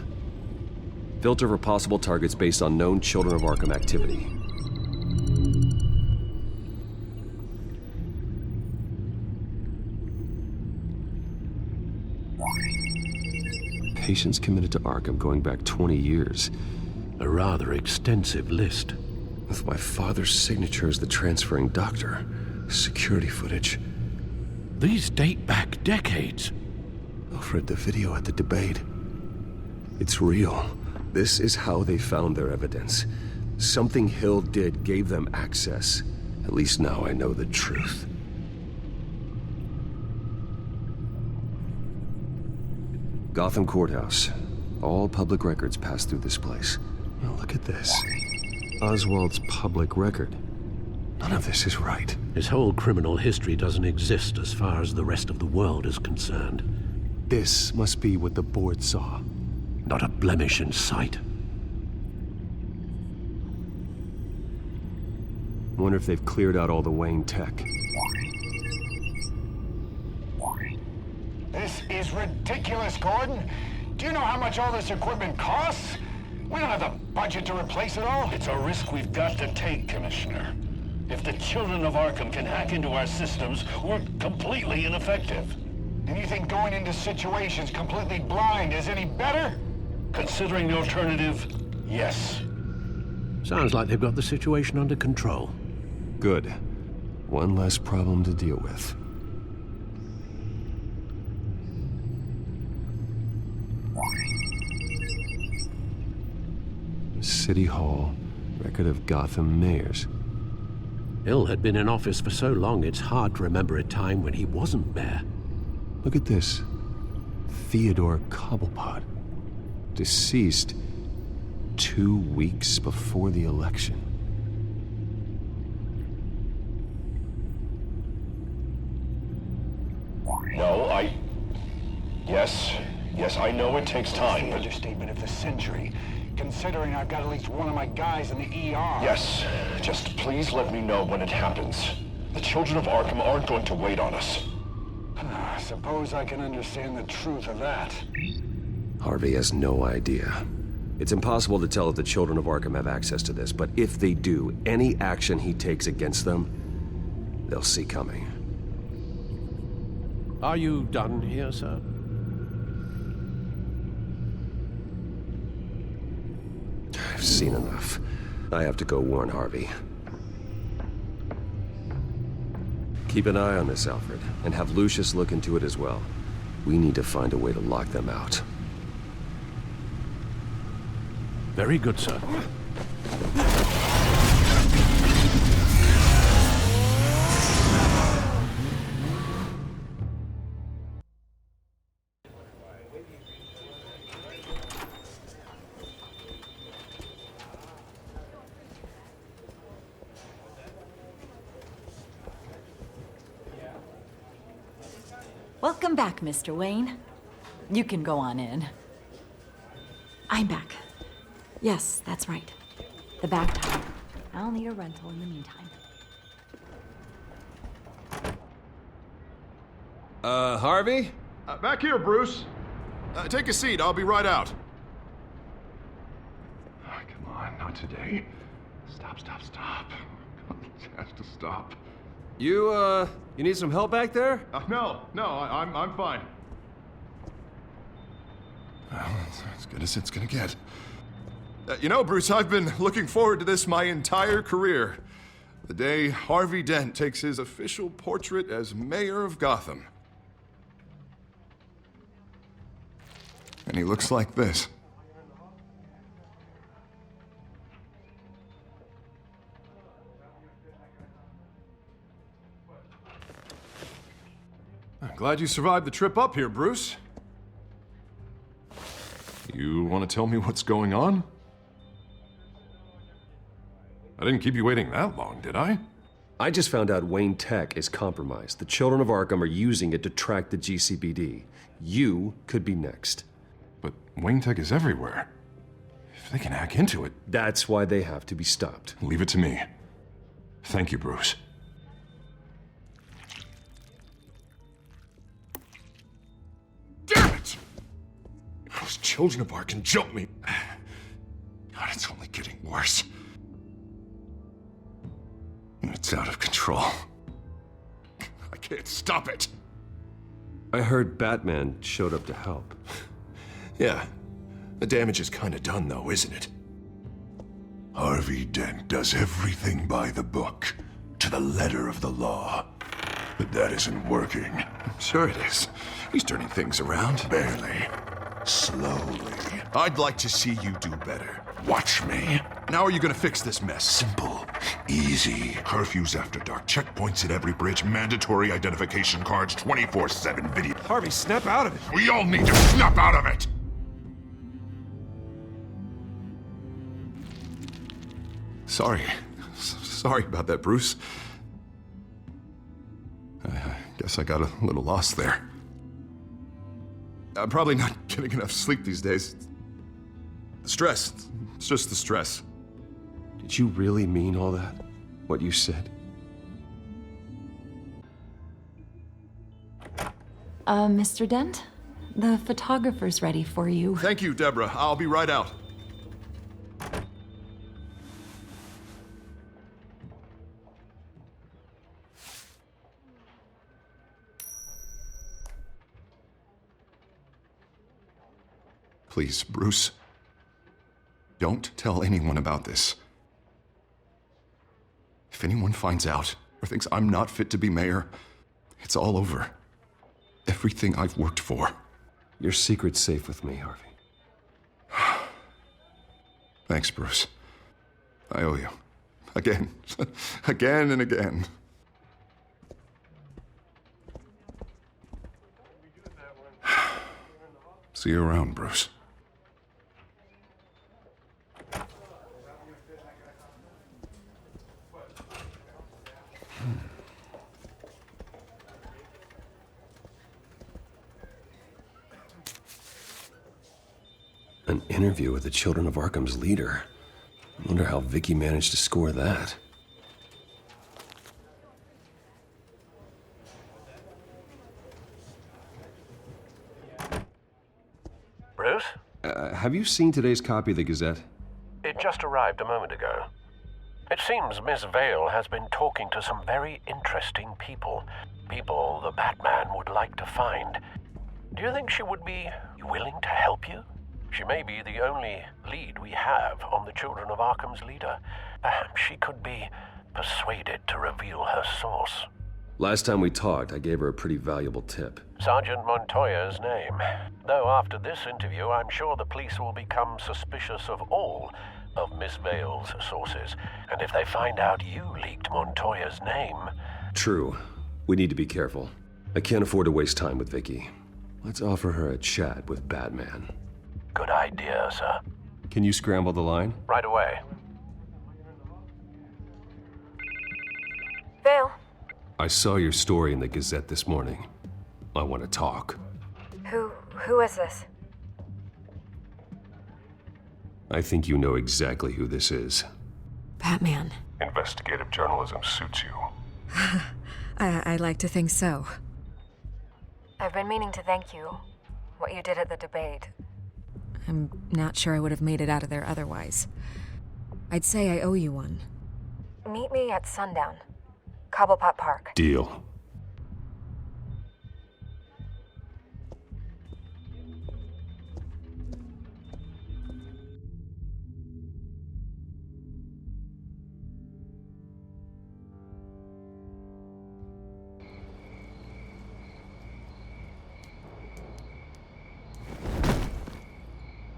Filter for possible targets based on known Children of Arkham activity. Patients committed to Arkham going back 20 years. A rather extensive list. With my father's signature as the transferring doctor. Security footage. These date back decades. I've read the video at the debate. It's real. This is how they found their evidence. Something Hill did gave them access. At least now I know the truth. Gotham Courthouse. All public records pass through this place. Now look at this. Oswald's public record. None of this is right. His whole criminal history doesn't exist as far as the rest of the world is concerned. This must be what the board saw. Not a blemish in sight. Wonder if they've cleared out all the Wayne tech. This is ridiculous, Gordon. Do you know how much all this equipment costs? We don't have the budget to replace it all. It's a risk we've got to take, Commissioner. If the children of Arkham can hack into our systems, we're completely ineffective. And you think going into situations completely blind is any better? Considering the alternative, yes. Sounds like they've got the situation under control. Good. One less problem to deal with. City Hall, record of Gotham mayors. Hill had been in office for so long, it's hard to remember a time when he wasn't mayor. Look at this. Theodore Cobblepot. Deceased 2 weeks before the election. No, Yes, I know it takes time. It's the understatement of the century, considering I've got at least one of my guys in the ER. Yes, just please let me know when it happens. The children of Arkham aren't going to wait on us. I suppose I can understand the truth of that. Harvey has no idea. It's impossible to tell if the children of Arkham have access to this, but if they do, any action he takes against them, they'll see coming. Are you done here, sir? I've seen enough. I have to go warn Harvey. Keep an eye on this, Alfred, and have Lucius look into it as well. We need to find a way to lock them out. Very good, sir. Welcome back, Mr. Wayne. You can go on in. I'm back. Yes, that's right. The back tire. I'll need a rental in the meantime. Harvey? Back here, Bruce. Take a seat. I'll be right out. Oh, come on, not today. Stop. It has to stop. You need some help back there? No, I'm fine. Well, that's as good as it's gonna get. You know, Bruce, I've been looking forward to this my entire career. The day Harvey Dent takes his official portrait as mayor of Gotham. And he looks like this. I'm glad you survived the trip up here, Bruce. You want to tell me what's going on? I didn't keep you waiting that long, did I? I just found out Wayne Tech is compromised. The children of Arkham are using it to track the GCPD. You could be next. But Wayne Tech is everywhere. If they can hack into it... That's why they have to be stopped. Leave it to me. Thank you, Bruce. Damn it! Those children of Arkham jumped me. God, it's only getting worse. It's out of control. I can't stop it. I heard Batman showed up to help. Yeah. The damage is kind of done, though, isn't it? Harvey Dent does everything by the book, to the letter of the law. But that isn't working. Sure it is. He's turning things around. Barely. Slowly. I'd like to see you do better. Watch me. Now are you gonna fix this mess? Simple. Easy. Curfews after dark. Checkpoints at every bridge. Mandatory identification cards. 24/7 video. Harvey, snap out of it. We all need to snap out of it! Sorry about that, Bruce. I guess I got a little lost there. I'm probably not getting enough sleep these days. The stress. It's just the stress. Did you really mean all that? what you said? Mr. Dent? The photographer's ready for you. Thank you, Deborah. I'll be right out. Please, Bruce. Don't tell anyone about this. If anyone finds out or thinks I'm not fit to be mayor, it's all over. Everything I've worked for. Your secret's safe with me, Harvey. Thanks, Bruce. I owe you. Again. Again and again. See you around, Bruce. An interview with the Children of Arkham's leader. I wonder how Vicky managed to score that. Bruce? Have you seen today's copy of the Gazette? It just arrived a moment ago. It seems Miss Vale has been talking to some very interesting people. People the Batman would like to find. Do you think she would be willing to help you? She may be the only lead we have on the Children of Arkham's leader. Perhaps she could be persuaded to reveal her source. Last time we talked, I gave her a pretty valuable tip. Sergeant Montoya's name. Though after this interview, I'm sure the police will become suspicious of all of Miss Vale's sources. And if they find out you leaked Montoya's name... True. We need to be careful. I can't afford to waste time with Vicky. Let's offer her a chat with Batman. Good idea, sir. Can you scramble the line? Right away. Vale. I saw your story in the Gazette this morning. I want to talk. Who is this? I think you know exactly who this is. Batman. Investigative journalism suits you. I'd like to think so. I've been meaning to thank you. What you did at the debate. I'm not sure I would have made it out of there otherwise. I'd say I owe you one. Meet me at sundown. Cobblepot Park. Deal.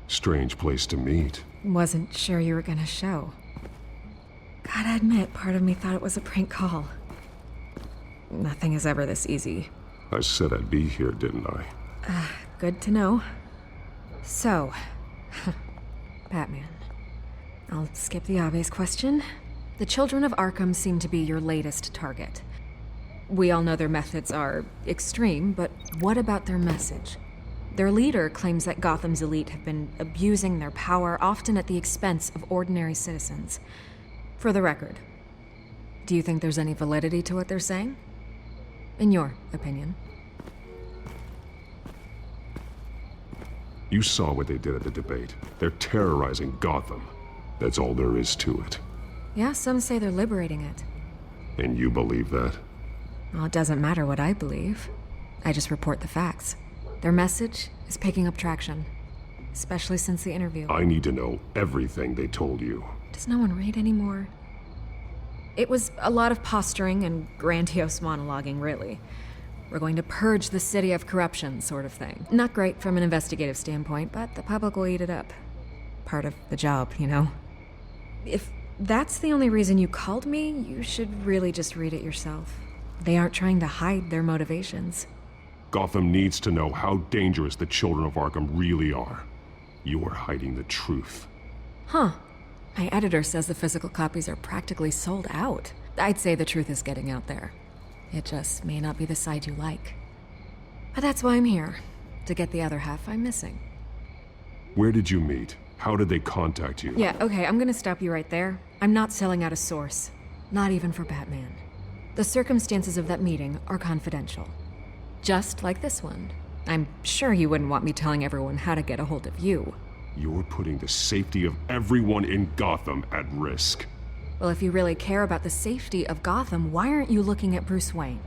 Strange place to meet. Wasn't sure you were gonna show. Gotta admit, part of me thought it was a prank call. Nothing is ever this easy. I said I'd be here, didn't I? Good to know. So, Batman. I'll skip the obvious question. The Children of Arkham seem to be your latest target. We all know their methods are extreme, but what about their message? Their leader claims that Gotham's elite have been abusing their power, often at the expense of ordinary citizens. For the record, do you think there's any validity to what they're saying? In your opinion. You saw what they did at the debate. They're terrorizing Gotham. That's all there is to it. Yeah, some say they're liberating it. And you believe that? Well, it doesn't matter what I believe. I just report the facts. Their message is picking up traction, especially since the interview. I need to know everything they told you. Does no one read anymore? It was a lot of posturing and grandiose monologuing, really. We're going to purge the city of corruption, sort of thing. Not great from an investigative standpoint, but the public will eat it up. Part of the job, you know? If that's the only reason you called me, you should really just read it yourself. They aren't trying to hide their motivations. Gotham needs to know how dangerous the Children of Arkham really are. You are hiding the truth. Huh. My editor says the physical copies are practically sold out. I'd say the truth is getting out there. It just may not be the side you like. But that's why I'm here, to get the other half I'm missing. Where did you meet? How did they contact you? Yeah, okay, I'm gonna stop you right there. I'm not selling out a source. Not even for Batman. The circumstances of that meeting are confidential. Just like this one. I'm sure you wouldn't want me telling everyone how to get a hold of you. You're putting the safety of everyone in Gotham at risk. Well, if you really care about the safety of Gotham, why aren't you looking at Bruce Wayne?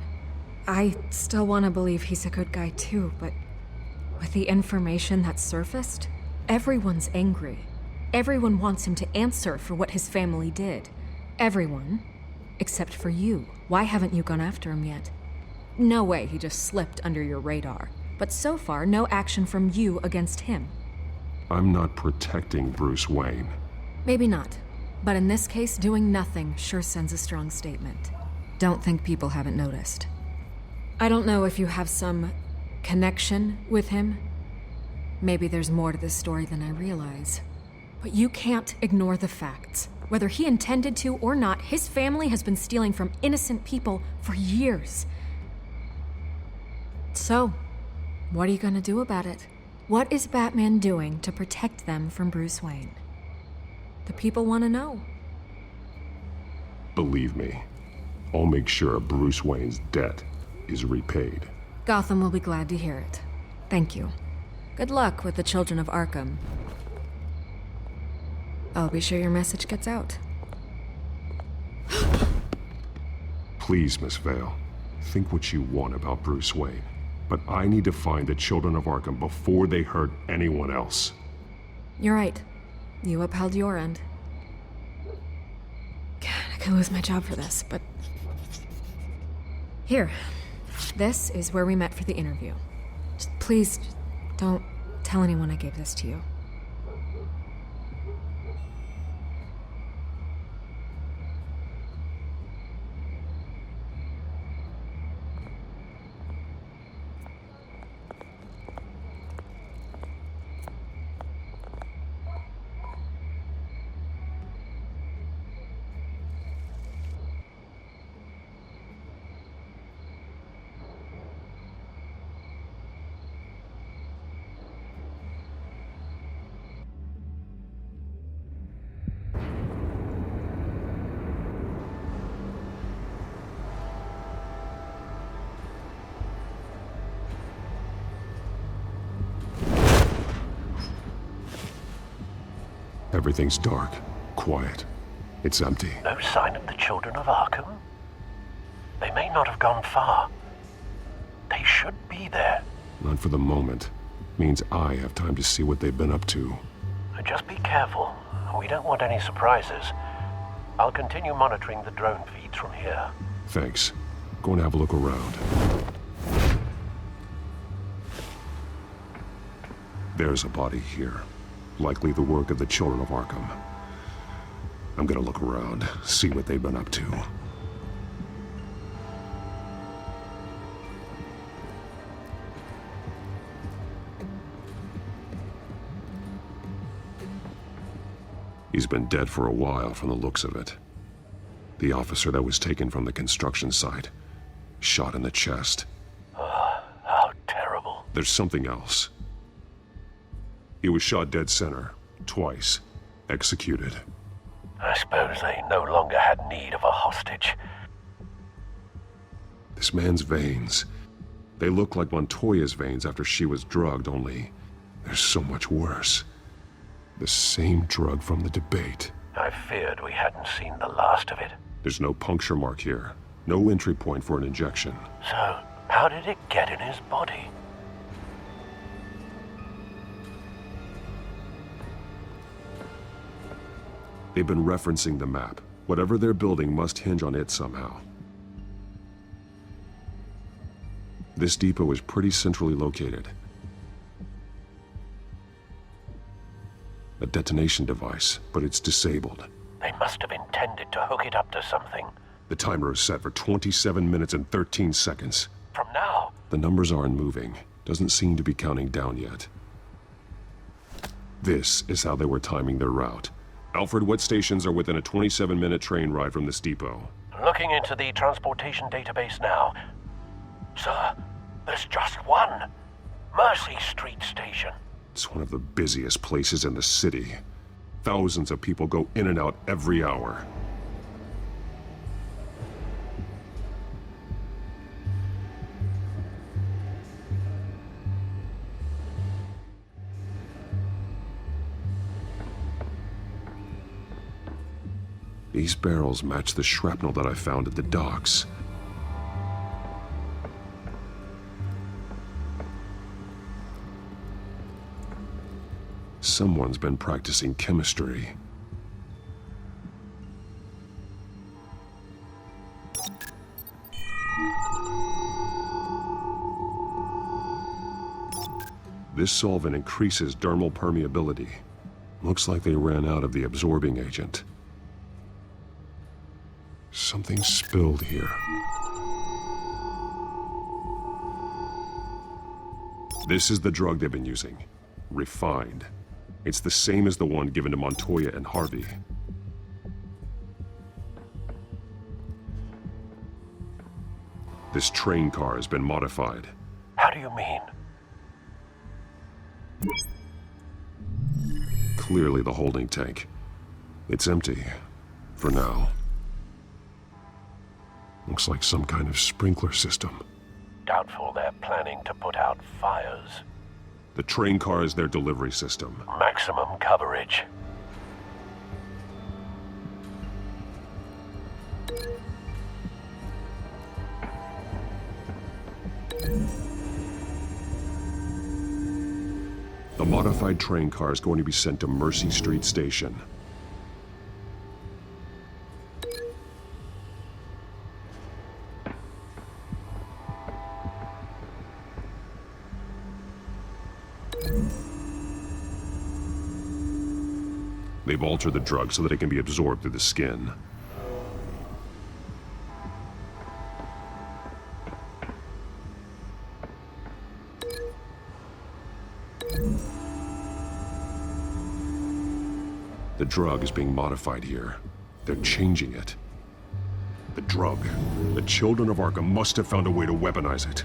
I still want to believe he's a good guy too, but with the information that surfaced, everyone's angry. Everyone wants him to answer for what his family did. Everyone, except for you. Why haven't you gone after him yet? No way he just slipped under your radar. But so far, no action from you against him. I'm not protecting Bruce Wayne. Maybe not. But in this case, doing nothing sure sends a strong statement. Don't think people haven't noticed. I don't know if you have some connection with him. Maybe there's more to this story than I realize. But you can't ignore the facts. Whether he intended to or not, his family has been stealing from innocent people for years. So, what are you gonna do about it? What is Batman doing to protect them from Bruce Wayne? The people want to know. Believe me, I'll make sure Bruce Wayne's debt is repaid. Gotham will be glad to hear it. Thank you. Good luck with the children of Arkham. I'll be sure your message gets out. Please, Miss Vale, think what you want about Bruce Wayne. But I need to find the children of Arkham before they hurt anyone else. You're right. You upheld your end. God, I could lose my job for this, but... Here. This is where we met for the interview. Please, don't tell anyone I gave this to you. Everything's dark, quiet. It's empty. No sign of the children of Arkham? They may not have gone far. They should be there. Not for the moment. Means I have time to see what they've been up to. Just be careful. We don't want any surprises. I'll continue monitoring the drone feeds from here. Thanks. Go and have a look around. There's a body here. Likely the work of the children of Arkham. I'm gonna look around, see what they've been up to. He's been dead for a while from the looks of it. The officer that was taken from the construction site. Shot in the chest. How terrible. There's something else. He was shot dead center, twice, executed. I suppose they no longer had need of a hostage. This man's veins, they look like Montoya's veins after she was drugged, only they're so much worse. The same drug from the debate. I feared we hadn't seen the last of it. There's no puncture mark here, no entry point for an injection. So, how did it get in his body? They've been referencing the map. Whatever they're building must hinge on it somehow. This depot is pretty centrally located. A detonation device, but it's disabled. They must have intended to hook it up to something. The timer is set for 27 minutes and 13 seconds. From now? The numbers aren't moving. Doesn't seem to be counting down yet. This is how they were timing their route. Alfred, what stations are within a 27-minute train ride from this depot? Looking into the transportation database now. Sir, there's just one. Mercy Street Station. It's one of the busiest places in the city. Thousands of people go in and out every hour. These barrels match the shrapnel that I found at the docks. Someone's been practicing chemistry. This solvent increases dermal permeability. Looks like they ran out of the absorbing agent. Something spilled here. This is the drug they've been using. Refined. It's the same as the one given to Montoya and Harvey. This train car has been modified. How do you mean? Clearly the holding tank. It's empty. For now. Looks like some kind of sprinkler system. Doubtful they're planning to put out fires. The train car is their delivery system. Maximum coverage. The modified train car is going to be sent to Mercy Street Station. They've altered the drug so that it can be absorbed through the skin. The drug is being modified here. They're changing it. The drug. The children of Arkham must have found a way to weaponize it.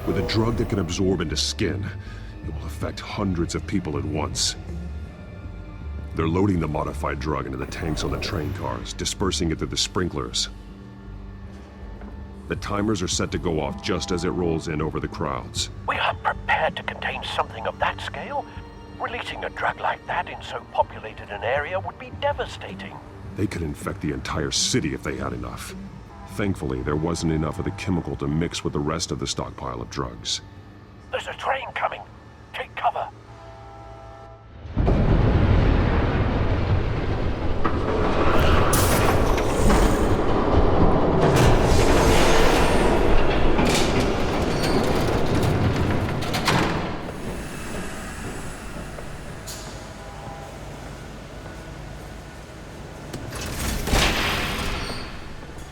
With a drug that can absorb into skin, it will affect hundreds of people at once. They're loading the modified drug into the tanks on the train cars, dispersing it through the sprinklers. The timers are set to go off just as it rolls in over the crowds. We aren't prepared to contain something of that scale. Releasing a drug like that in so populated an area would be devastating. They could infect the entire city if they had enough. Thankfully, there wasn't enough of the chemical to mix with the rest of the stockpile of drugs. There's a train coming. Take cover.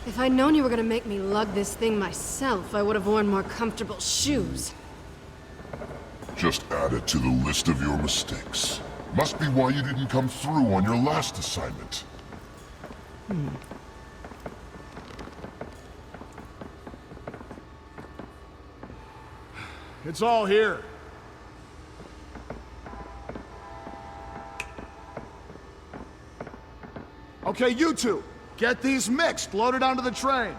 If I'd known you were gonna make me lug this thing myself, I would have worn more comfortable shoes. Just add it to the list of your mistakes. Must be why you didn't come through on your last assignment. It's all here. Okay, you two, get these mixed, loaded onto the train.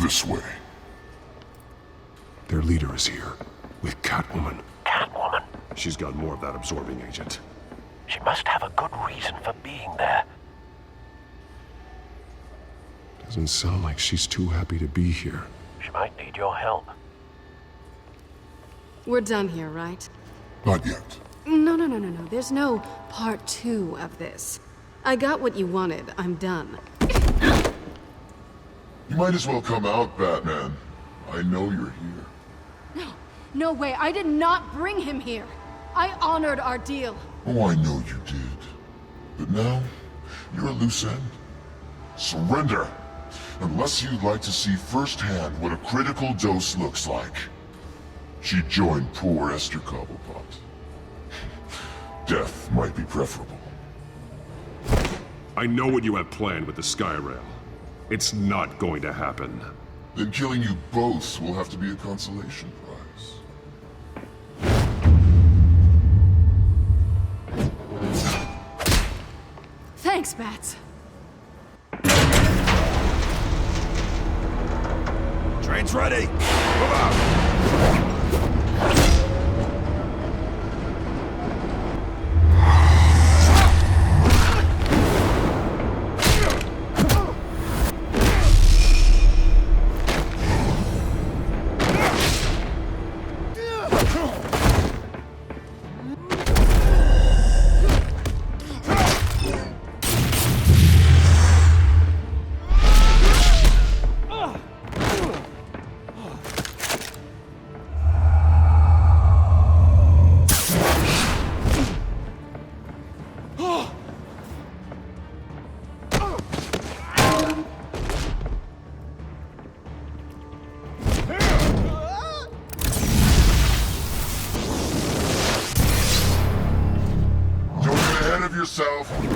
This way. Their leader is here, with Catwoman. Catwoman? She's got more of that absorbing agent. She must have a good reason for being there. Doesn't sound like she's too happy to be here. She might need your help. We're done here, right? Not yet. No. There's no part 2 of this. I got what you wanted. I'm done. You might as well come out, Batman. I know you're here. No way. I did not bring him here. I honored our deal. Oh, I know you did. But now, you're a loose end. Surrender! Unless you'd like to see firsthand what a critical dose looks like. She joined poor Esther Cobblepot. Death might be preferable. I know what you have planned with the Skyrail. It's not going to happen. Then killing you both will have to be a consolation prize. Thanks, Bats. Train's ready! Move out!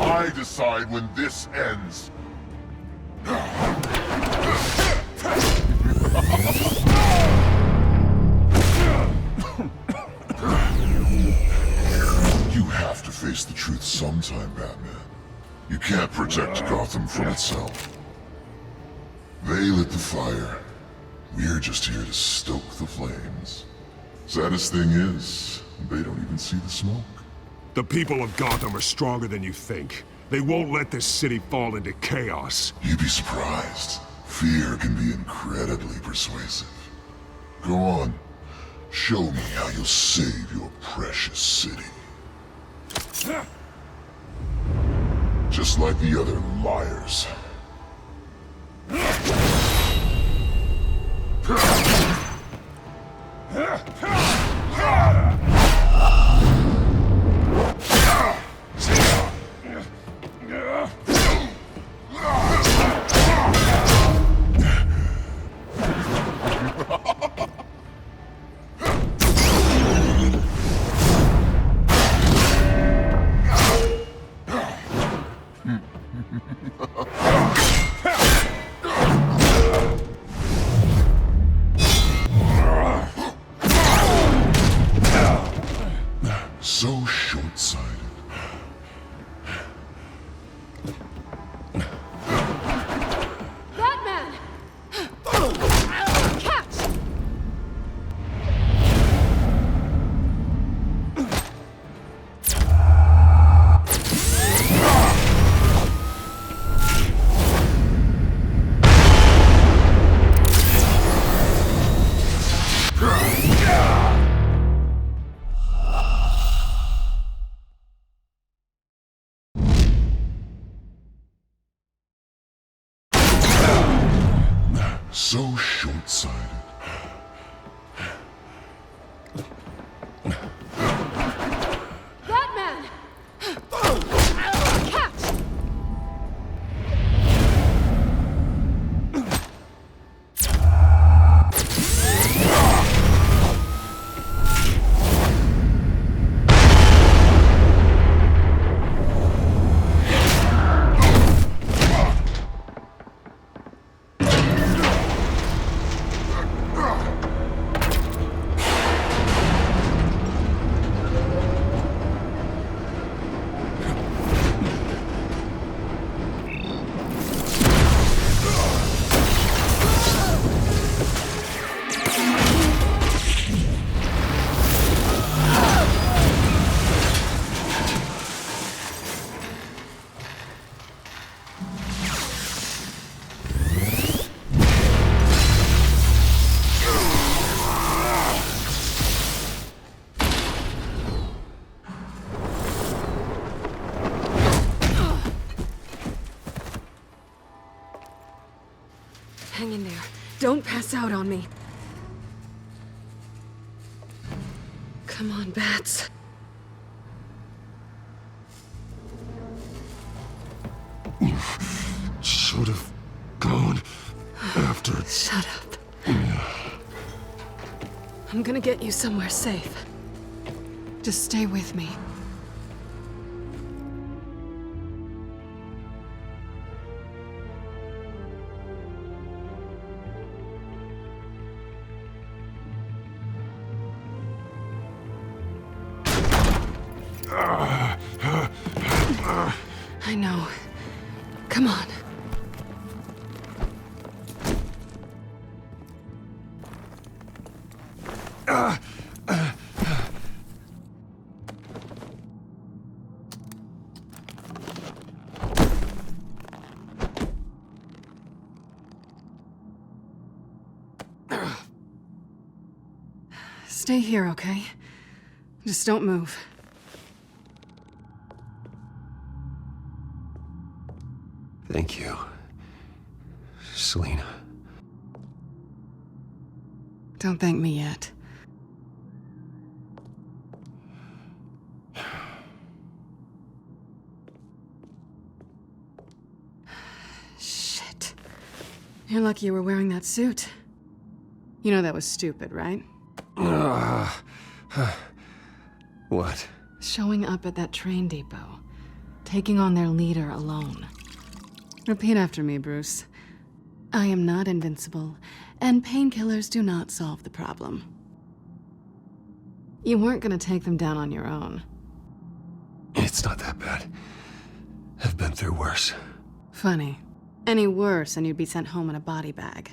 I decide when this ends. You have to face the truth sometime, Batman. You can't protect Gotham from itself. They lit the fire. We're just here to stoke the flames. Saddest thing is, they don't even see the smoke. The people of Gotham are stronger than you think. They won't let this city fall into chaos. You'd be surprised. Fear can be incredibly persuasive. Go on. Show me how you'll save your precious city. Just like the other liars. So short-sighted. Batman! Catch! So short-sighted. Batman! Catch! Hang in there. Don't pass out on me. Come on, Bats. Should have gone after... Shut up. I'm gonna get you somewhere safe. Just stay with me. I know. Come on. Stay here, okay? Just don't move. Thank you, Selina. Don't thank me yet. Shit. You're lucky you were wearing that suit. You know that was stupid, right? What? Showing up at that train depot taking on their leader alone. Repeat after me, Bruce. I am not invincible, and painkillers do not solve the problem. You weren't gonna take them down on your own. It's not that bad. I've been through worse. Funny. Any worse and you'd be sent home in a body bag.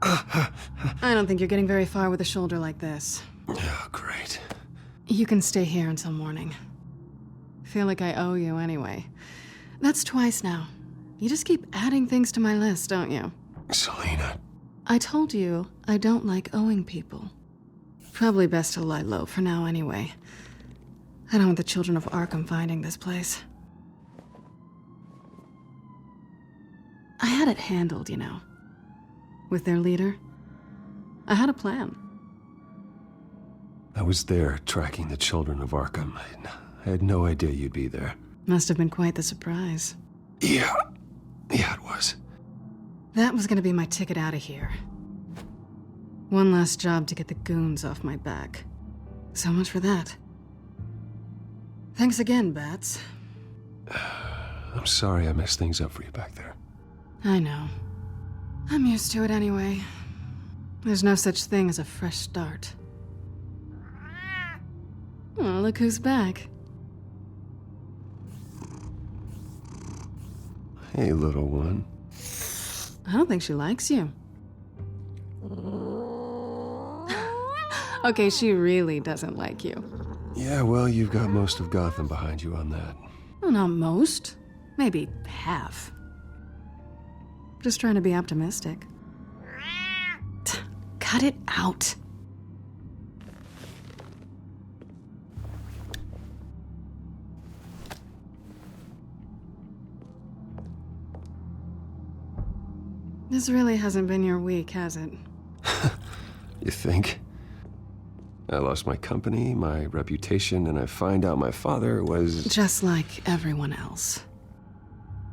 I don't think you're getting very far with a shoulder like this. Oh, great. You can stay here until morning. Feel like I owe you anyway. That's twice now. You just keep adding things to my list, don't you? Selina. I told you I don't like owing people. Probably best to lie low for now anyway. I don't want the children of Arkham finding this place. I had it handled, you know. With their leader. I had a plan. I was there tracking the children of Arkham. I had no idea you'd be there. Must have been quite the surprise. Yeah, it was. That was gonna be my ticket out of here. One last job to get the goons off my back. So much for that. Thanks again, Bats. I'm sorry I messed things up for you back there. I know. I'm used to it anyway. There's no such thing as a fresh start. Oh, look who's back. Hey, little one. I don't think she likes you. Okay, she really doesn't like you. Yeah, well, you've got most of Gotham behind you on that. Well, not most. Maybe half. Just trying to be optimistic. Cut it out. This really hasn't been your week, has it? You think? I lost my company, my reputation, and I find out my father was... Just like everyone else.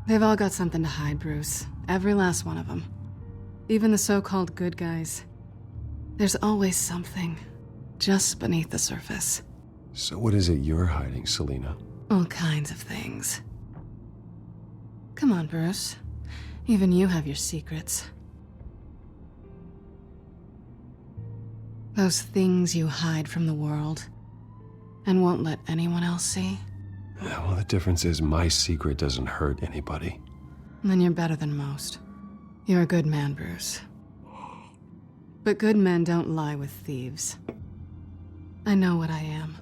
They've all got something to hide, Bruce. Every last one of them. Even the so-called good guys. There's always something, just beneath the surface. So what is it you're hiding, Selina? All kinds of things. Come on, Bruce. Even you have your secrets. Those things you hide from the world and won't let anyone else see. Yeah, well, the difference is my secret doesn't hurt anybody. Then you're better than most. You're a good man, Bruce. But good men don't lie with thieves. I know what I am.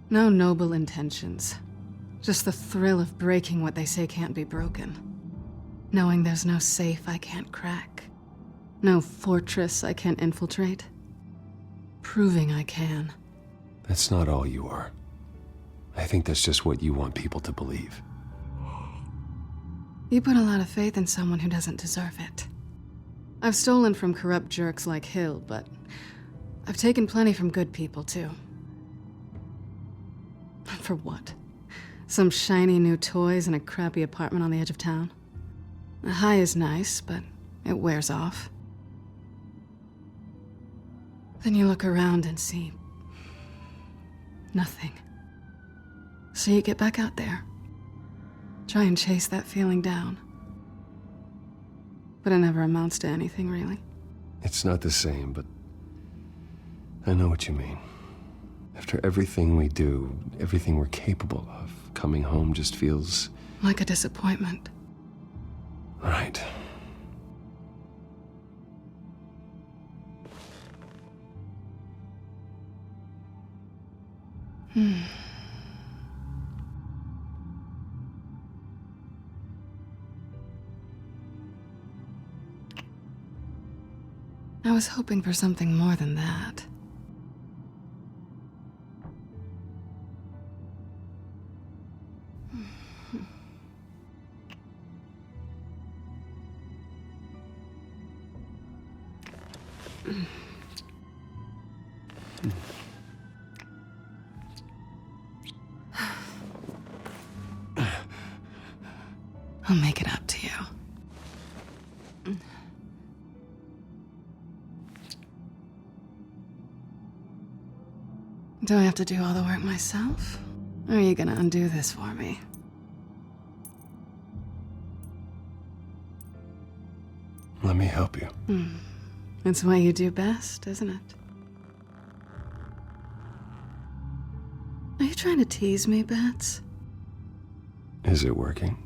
No noble intentions. Just the thrill of breaking what they say can't be broken. Knowing there's no safe I can't crack. No fortress I can't infiltrate. Proving I can. That's not all you are. I think that's just what you want people to believe. You put a lot of faith in someone who doesn't deserve it. I've stolen from corrupt jerks like Hill, but I've taken plenty from good people, too. For what? Some shiny new toys and a crappy apartment on the edge of town? The high is nice, but it wears off. Then you look around and see nothing. So you get back out there. Try and chase that feeling down. But it never amounts to anything, really. It's not the same, but I know what you mean. After everything we do, everything we're capable of, coming home just feels... like a disappointment. Right. I was hoping for something more than that. I'll make it up to you. Do I have to do all the work myself? Or are you gonna undo this for me? Let me help you. It's what you do best, isn't it? Are you trying to tease me, Bats? Is it working?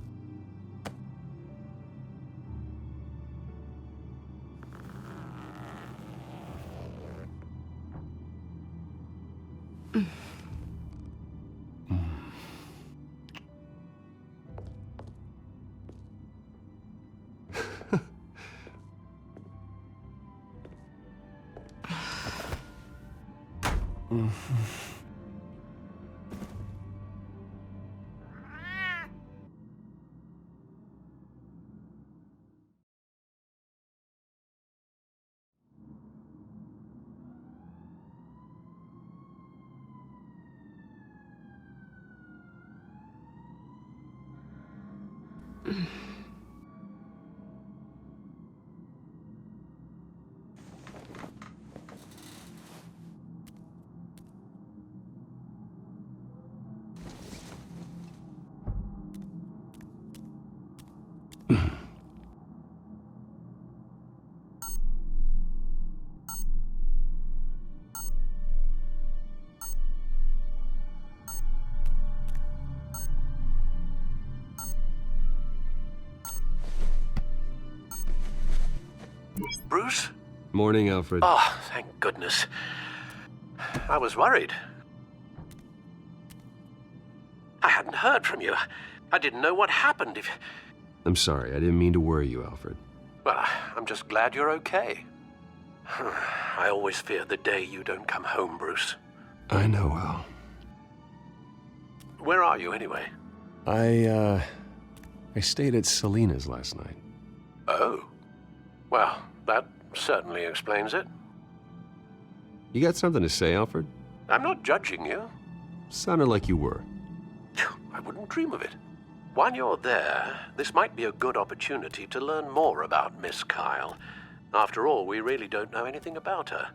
Bruce? Morning, Alfred. Oh, thank goodness. I was worried. I hadn't heard from you. I didn't know what happened if... I'm sorry, I didn't mean to worry you, Alfred. Well, I'm just glad you're okay. I always fear the day you don't come home, Bruce. I know, Al. Where are you, anyway? I stayed at Selena's last night. Oh. Well, that certainly explains it. You got something to say, Alfred? I'm not judging you. Sounded like you were. I wouldn't dream of it. While you're there, this might be a good opportunity to learn more about Miss Kyle. After all, we really don't know anything about her.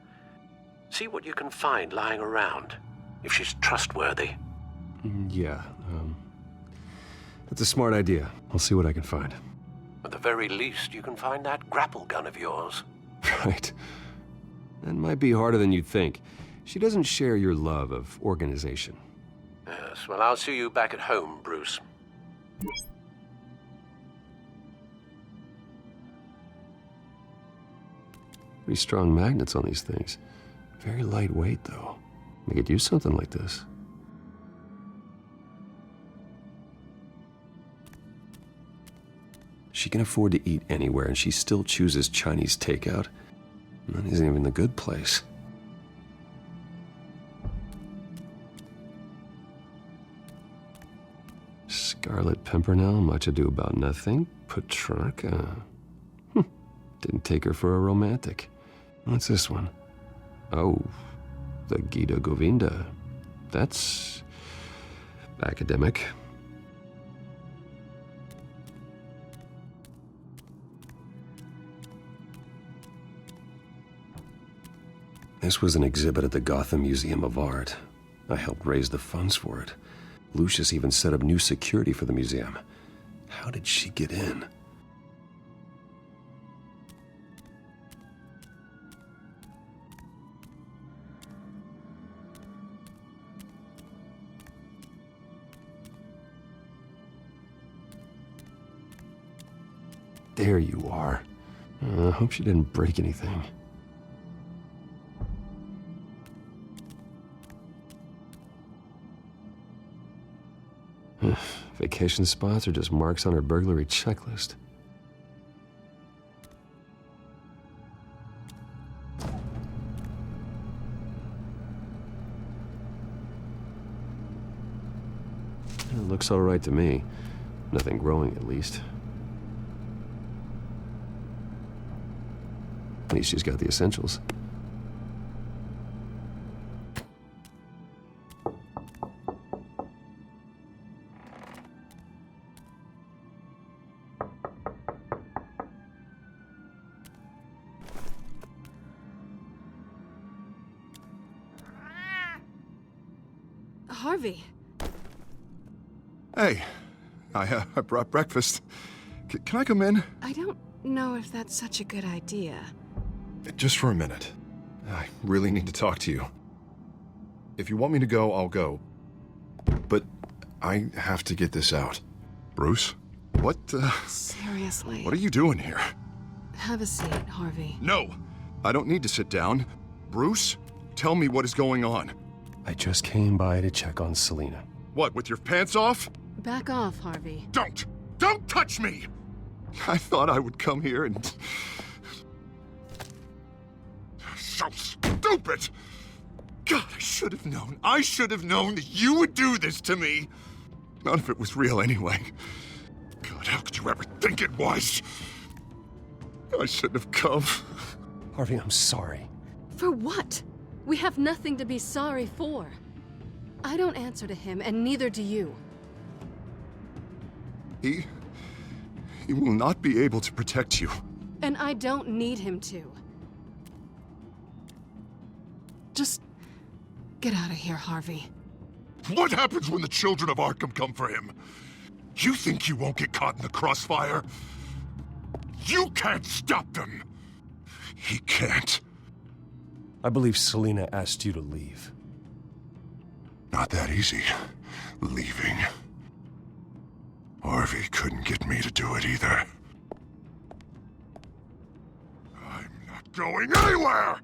See what you can find lying around, if she's trustworthy. Yeah, that's a smart idea. I'll see what I can find. At the very least, you can find that grapple gun of yours. Right. That might be harder than you'd think. She doesn't share your love of organization. Yes, well, I'll see you back at home, Bruce. Pretty strong magnets on these things. Very lightweight, though. I could use something like this. She can afford to eat anywhere, and she still chooses Chinese takeout. That isn't even the good place. Scarlet Pimpernel, much ado about nothing. Petrarca. Didn't take her for a romantic. What's this one? Oh, the Gita Govinda. That's academic. This was an exhibit at the Gotham Museum of Art. I helped raise the funds for it. Lucius even set up new security for the museum. How did she get in? There you are. I hope she didn't break anything. Vacation spots are just marks on her burglary checklist. It looks all right to me. Nothing growing, at least. At least she's got the essentials. Harvey. Hey, I brought breakfast. Can I come in? I don't know if that's such a good idea. Just for a minute. I really need to talk to you. If you want me to go, I'll go. But I have to get this out. Bruce? What, Seriously. What are you doing here? Have a seat, Harvey. No! I don't need to sit down. Bruce, tell me what is going on. I just came by to check on Selina. What, with your pants off? Back off, Harvey. Don't! Don't touch me! I thought I would come here and... So stupid! God, I should have known. I should have known that you would do this to me. None of it was real anyway. God, how could you ever think it was? I shouldn't have come. Harvey, I'm sorry. For what? We have nothing to be sorry for. I don't answer to him, and neither do you. He will not be able to protect you. And I don't need him to. Just get out of here, Harvey. What happens when the children of Arkham come for him? You think you won't get caught in the crossfire? You can't stop them! He can't. I believe Selina asked you to leave. Not that easy, leaving. Harvey couldn't get me to do it either. I'm not going anywhere!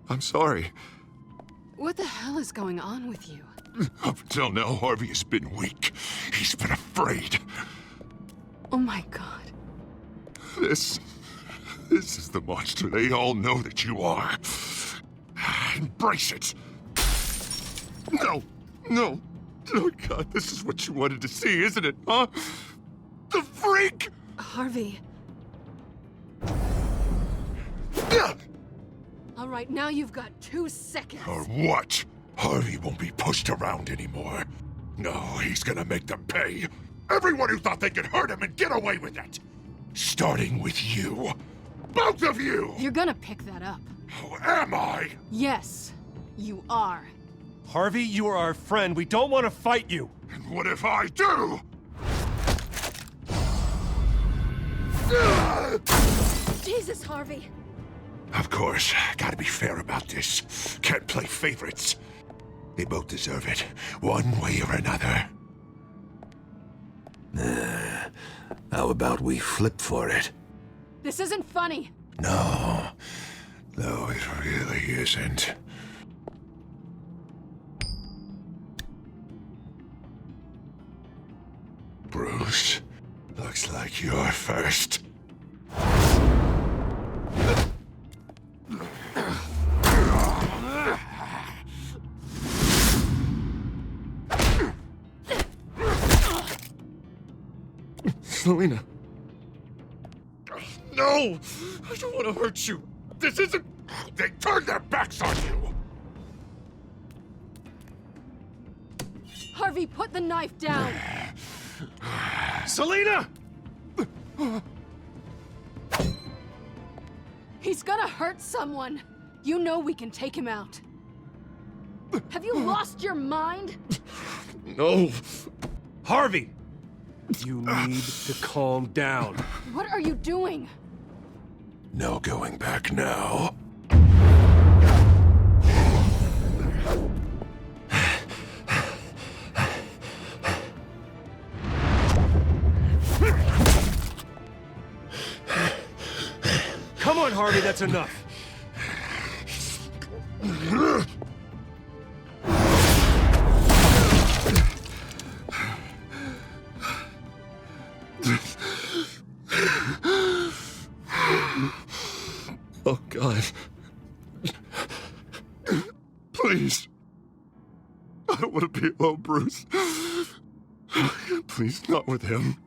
I'm sorry. What the hell is going on with you? Up until now, Harvey has been weak. He's been afraid. Oh my God. This is the monster they all know that you are. Embrace it. No. Oh God, this is what you wanted to see, isn't it, huh? The freak! Harvey. Yeah. All right, now you've got 2 seconds. Or what? Harvey won't be pushed around anymore. No, he's gonna make them pay. Everyone who thought they could hurt him and get away with it. Starting with you. Both of you! You're gonna pick that up. Oh, am I? Yes, you are. Harvey, you are our friend. We don't want to fight you. And what if I do? Jesus, Harvey. Of course, gotta be fair about this. Can't play favorites. They both deserve it, one way or another. How about we flip for it? This isn't funny. No, it really isn't. Bruce, looks like you're first. Selina. No! I don't want to hurt you. This isn't... They turned their backs on you! Harvey, put the knife down! Selina! He's gonna hurt someone. You know we can take him out. Have you lost your mind? No. Harvey! You need to calm down. What are you doing? No going back now. Come on, Harvey, that's enough. Oh, God. Please. I don't want to be alone, Bruce. Please, not with him.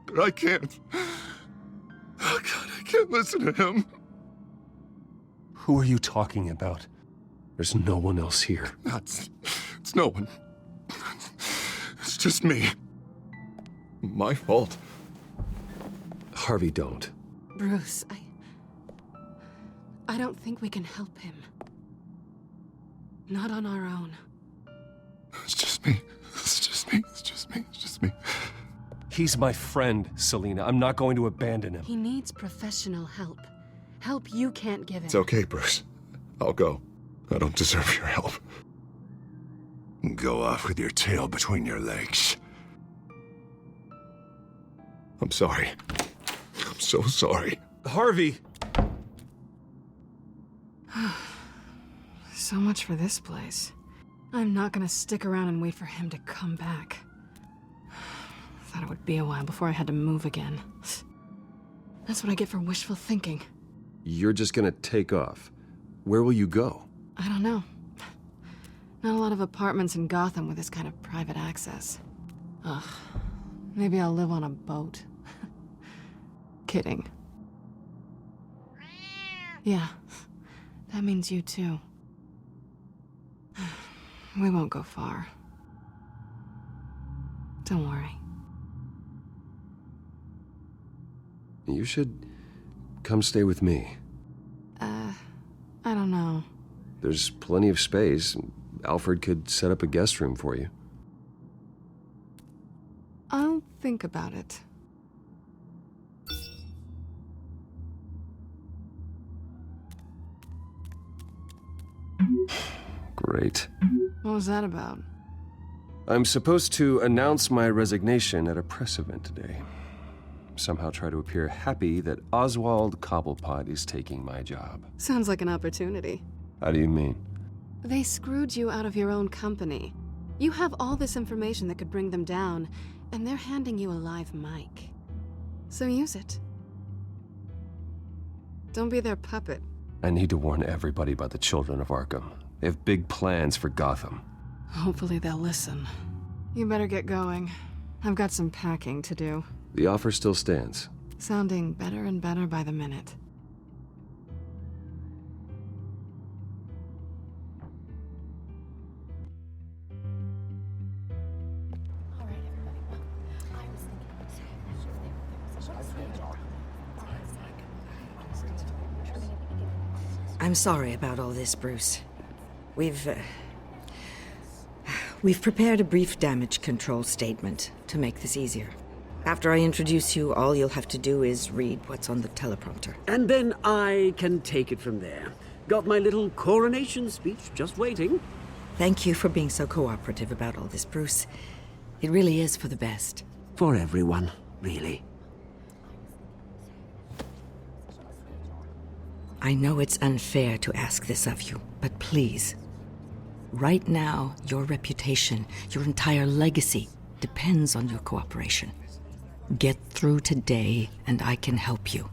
But I can't. Oh, God, I can't listen to him. Who are you talking about? There's no one else here. It's no one. It's just me. My fault. Harvey, don't. Bruce, I don't think we can help him. Not on our own. It's just me. It's just me. It's just me. It's just me. He's my friend, Selina. I'm not going to abandon him. He needs professional help. Help you can't give him. It's okay, Bruce. I'll go. I don't deserve your help. Go off with your tail between your legs. I'm sorry. I'm so sorry. Harvey! So much for this place. I'm not gonna stick around and wait for him to come back. Thought it would be a while before I had to move again. That's what I get for wishful thinking. You're just gonna take off. Where will you go? I don't know. Not a lot of apartments in Gotham with this kind of private access. Ugh. Maybe I'll live on a boat. Kidding. Yeah. That means you too. We won't go far. Don't worry. You should come stay with me. I don't know. There's plenty of space. Alfred could set up a guest room for you. I'll think about it. Great. What was that about? I'm supposed to announce my resignation at a press event today. Somehow try to appear happy that Oswald Cobblepot is taking my job. Sounds like an opportunity. How do you mean? They screwed you out of your own company. You have all this information that could bring them down, and they're handing you a live mic. So use it. Don't be their puppet. I need to warn everybody about the children of Arkham. They have big plans for Gotham. Hopefully they'll listen. You better get going. I've got some packing to do. The offer still stands. Sounding better and better by the minute. I'm sorry about all this, Bruce. We've prepared a brief damage control statement to make this easier. After I introduce you, all you'll have to do is read what's on the teleprompter. And then I can take it from there. Got my little coronation speech just waiting. Thank you for being so cooperative about all this, Bruce. It really is for the best. For everyone, really. I know it's unfair to ask this of you, but please. Right now, your reputation, your entire legacy, depends on your cooperation. Get through today, and I can help you.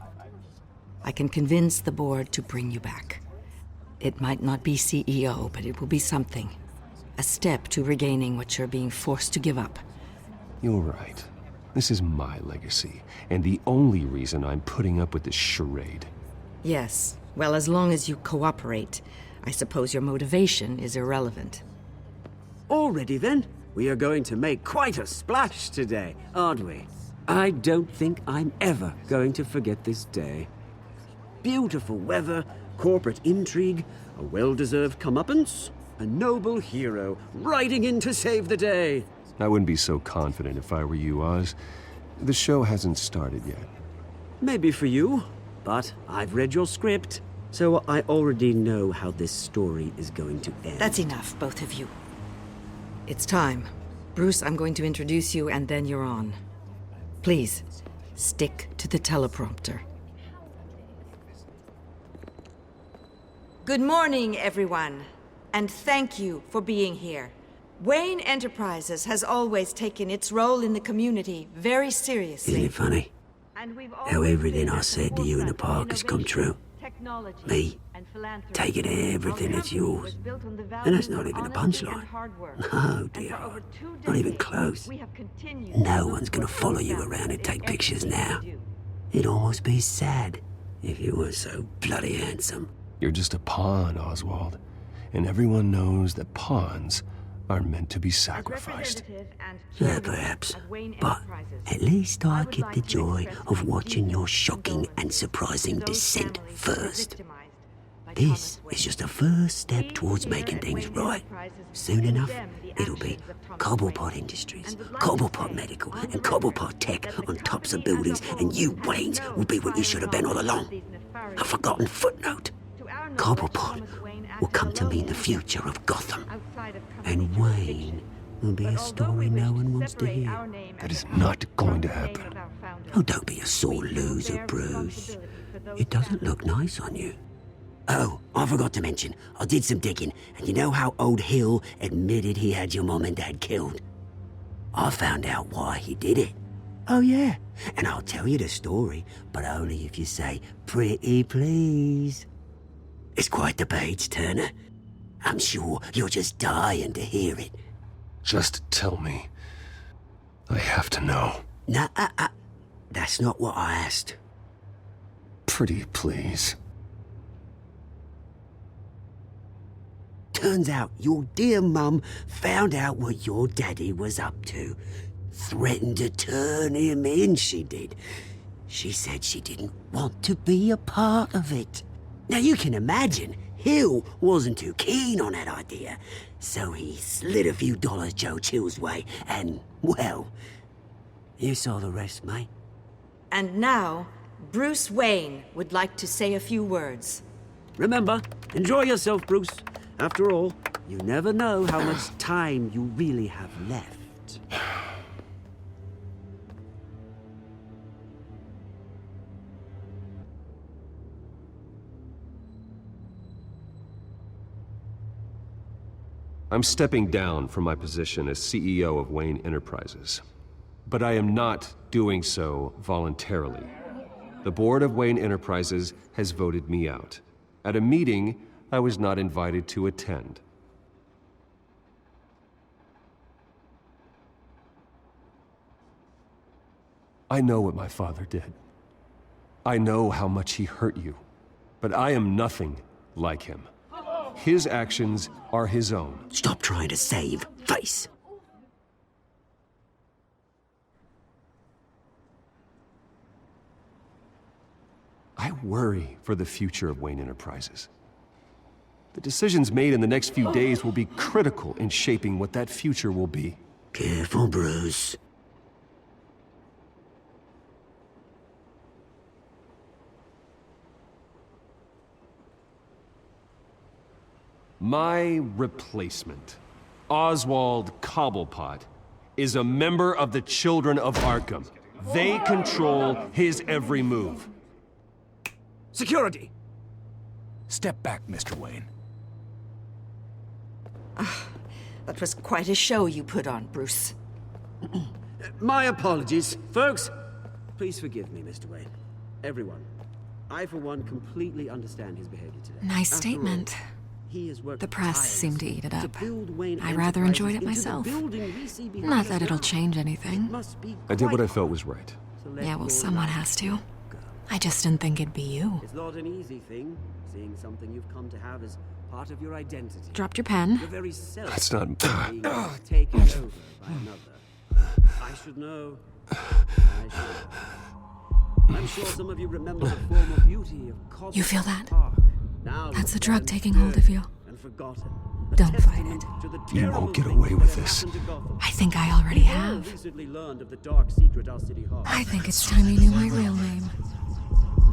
I can convince the board to bring you back. It might not be CEO, but it will be something. A step to regaining what you're being forced to give up. You're right. This is my legacy, and the only reason I'm putting up with this charade. Yes. Well, as long as you cooperate, I suppose your motivation is irrelevant. Already then, we are going to make quite a splash today, aren't we? I don't think I'm ever going to forget this day. Beautiful weather, corporate intrigue, a well-deserved comeuppance, a noble hero riding in to save the day. I wouldn't be so confident if I were you, Oz. The show hasn't started yet. Maybe for you, but I've read your script, so I already know how this story is going to end. That's enough, both of you. It's time. Bruce, I'm going to introduce you, and then you're on. Please, stick to the teleprompter. Good morning, everyone, and thank you for being here. Wayne Enterprises has always taken its role in the community very seriously. Isn't it funny? How everything I said to you in the park has come true. Me, taking everything that's yours. And that's not even a punchline. No, dear. Not even close. No one's gonna follow you around and take pictures now. It'd almost be sad if you were so bloody handsome. You're just a pawn, Oswald. And everyone knows that pawns are meant to be sacrificed. Yeah, perhaps. But at least I get the joy of watching your shocking and surprising descent first. This is just a first step towards making things right. Soon enough, it'll be Cobblepot Industries, Cobblepot Medical, and Cobblepot Tech on tops of buildings, and you, Waynes, will be what you should have been all along. A forgotten footnote. Cobblepot will come to mean the future of Gotham. And Wayne will be a story no one wants to hear. That is not going to happen. Oh, don't be a sore loser, Bruce. It doesn't look nice on you. Oh, I forgot to mention, I did some digging, and you know how old Hill admitted he had your mom and dad killed? I found out why he did it. Oh yeah, and I'll tell you the story, but only if you say, pretty please. It's quite the page turner. I'm sure you're just dying to hear it. Just tell me. I have to know. Nah, that's not what I asked. Pretty please. Turns out your dear mum found out what your daddy was up to. Threatened to turn him in, she did. She said she didn't want to be a part of it. Now you can imagine, Hill wasn't too keen on that idea. So he slid a few dollars Joe Chill's way, and, well, you saw the rest, mate. And now, Bruce Wayne would like to say a few words. Remember, enjoy yourself, Bruce. After all, you never know how much time you really have left. I'm stepping down from my position as CEO of Wayne Enterprises. But I am not doing so voluntarily. The board of Wayne Enterprises has voted me out. At a meeting I was not invited to attend. I know what my father did. I know how much he hurt you. But I am nothing like him. His actions are his own. Stop trying to save face. I worry for the future of Wayne Enterprises. The decisions made in the next few days will be critical in shaping what that future will be. Careful, Bruce. My replacement, Oswald Cobblepot, is a member of the Children of Arkham. They control his every move. Security! Step back, Mr. Wayne. That was quite a show you put on, Bruce. My apologies. Folks, please forgive me, Mr. Wayne. Everyone. I, for one, completely understand his behavior today. Nice statement. The press seemed to eat it up. I rather enjoyed it myself. Not that it'll change anything. I did what I felt was right. Yeah, well, someone has to. I just didn't think it'd be you. It's not an easy thing, seeing something you've come to have as part of your identity. Dropped your pen. Your very self That's not... being taken over by another. I should know. I should. I'm sure some of you remember the former beauty of Cosmo You feel that? Park. Now That's the drug taking hold of you. and forgotten. Don't fight it. You won't get away with this. I think I already have. Recently learned of the dark secret our city holds. I think it's time you knew my real name.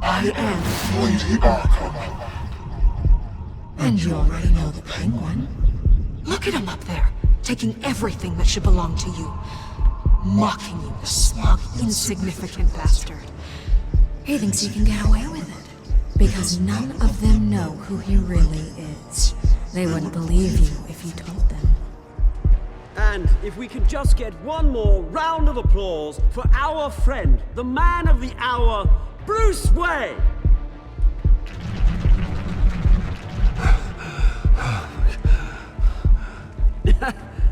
I am Lady Arkham. And you already know the Penguin. Look at him up there, taking everything that should belong to you. Mocking you, the smug, insignificant bastard. He thinks he can get away with it. Because none of them know who he really is. They wouldn't believe you if you told them. And if we could just get one more round of applause for our friend, the man of the hour, Bruce Wayne!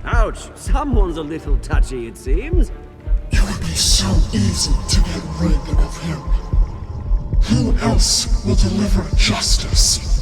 Ouch, someone's a little touchy, it seems. It would be so easy to get rid of him. Who else will deliver justice?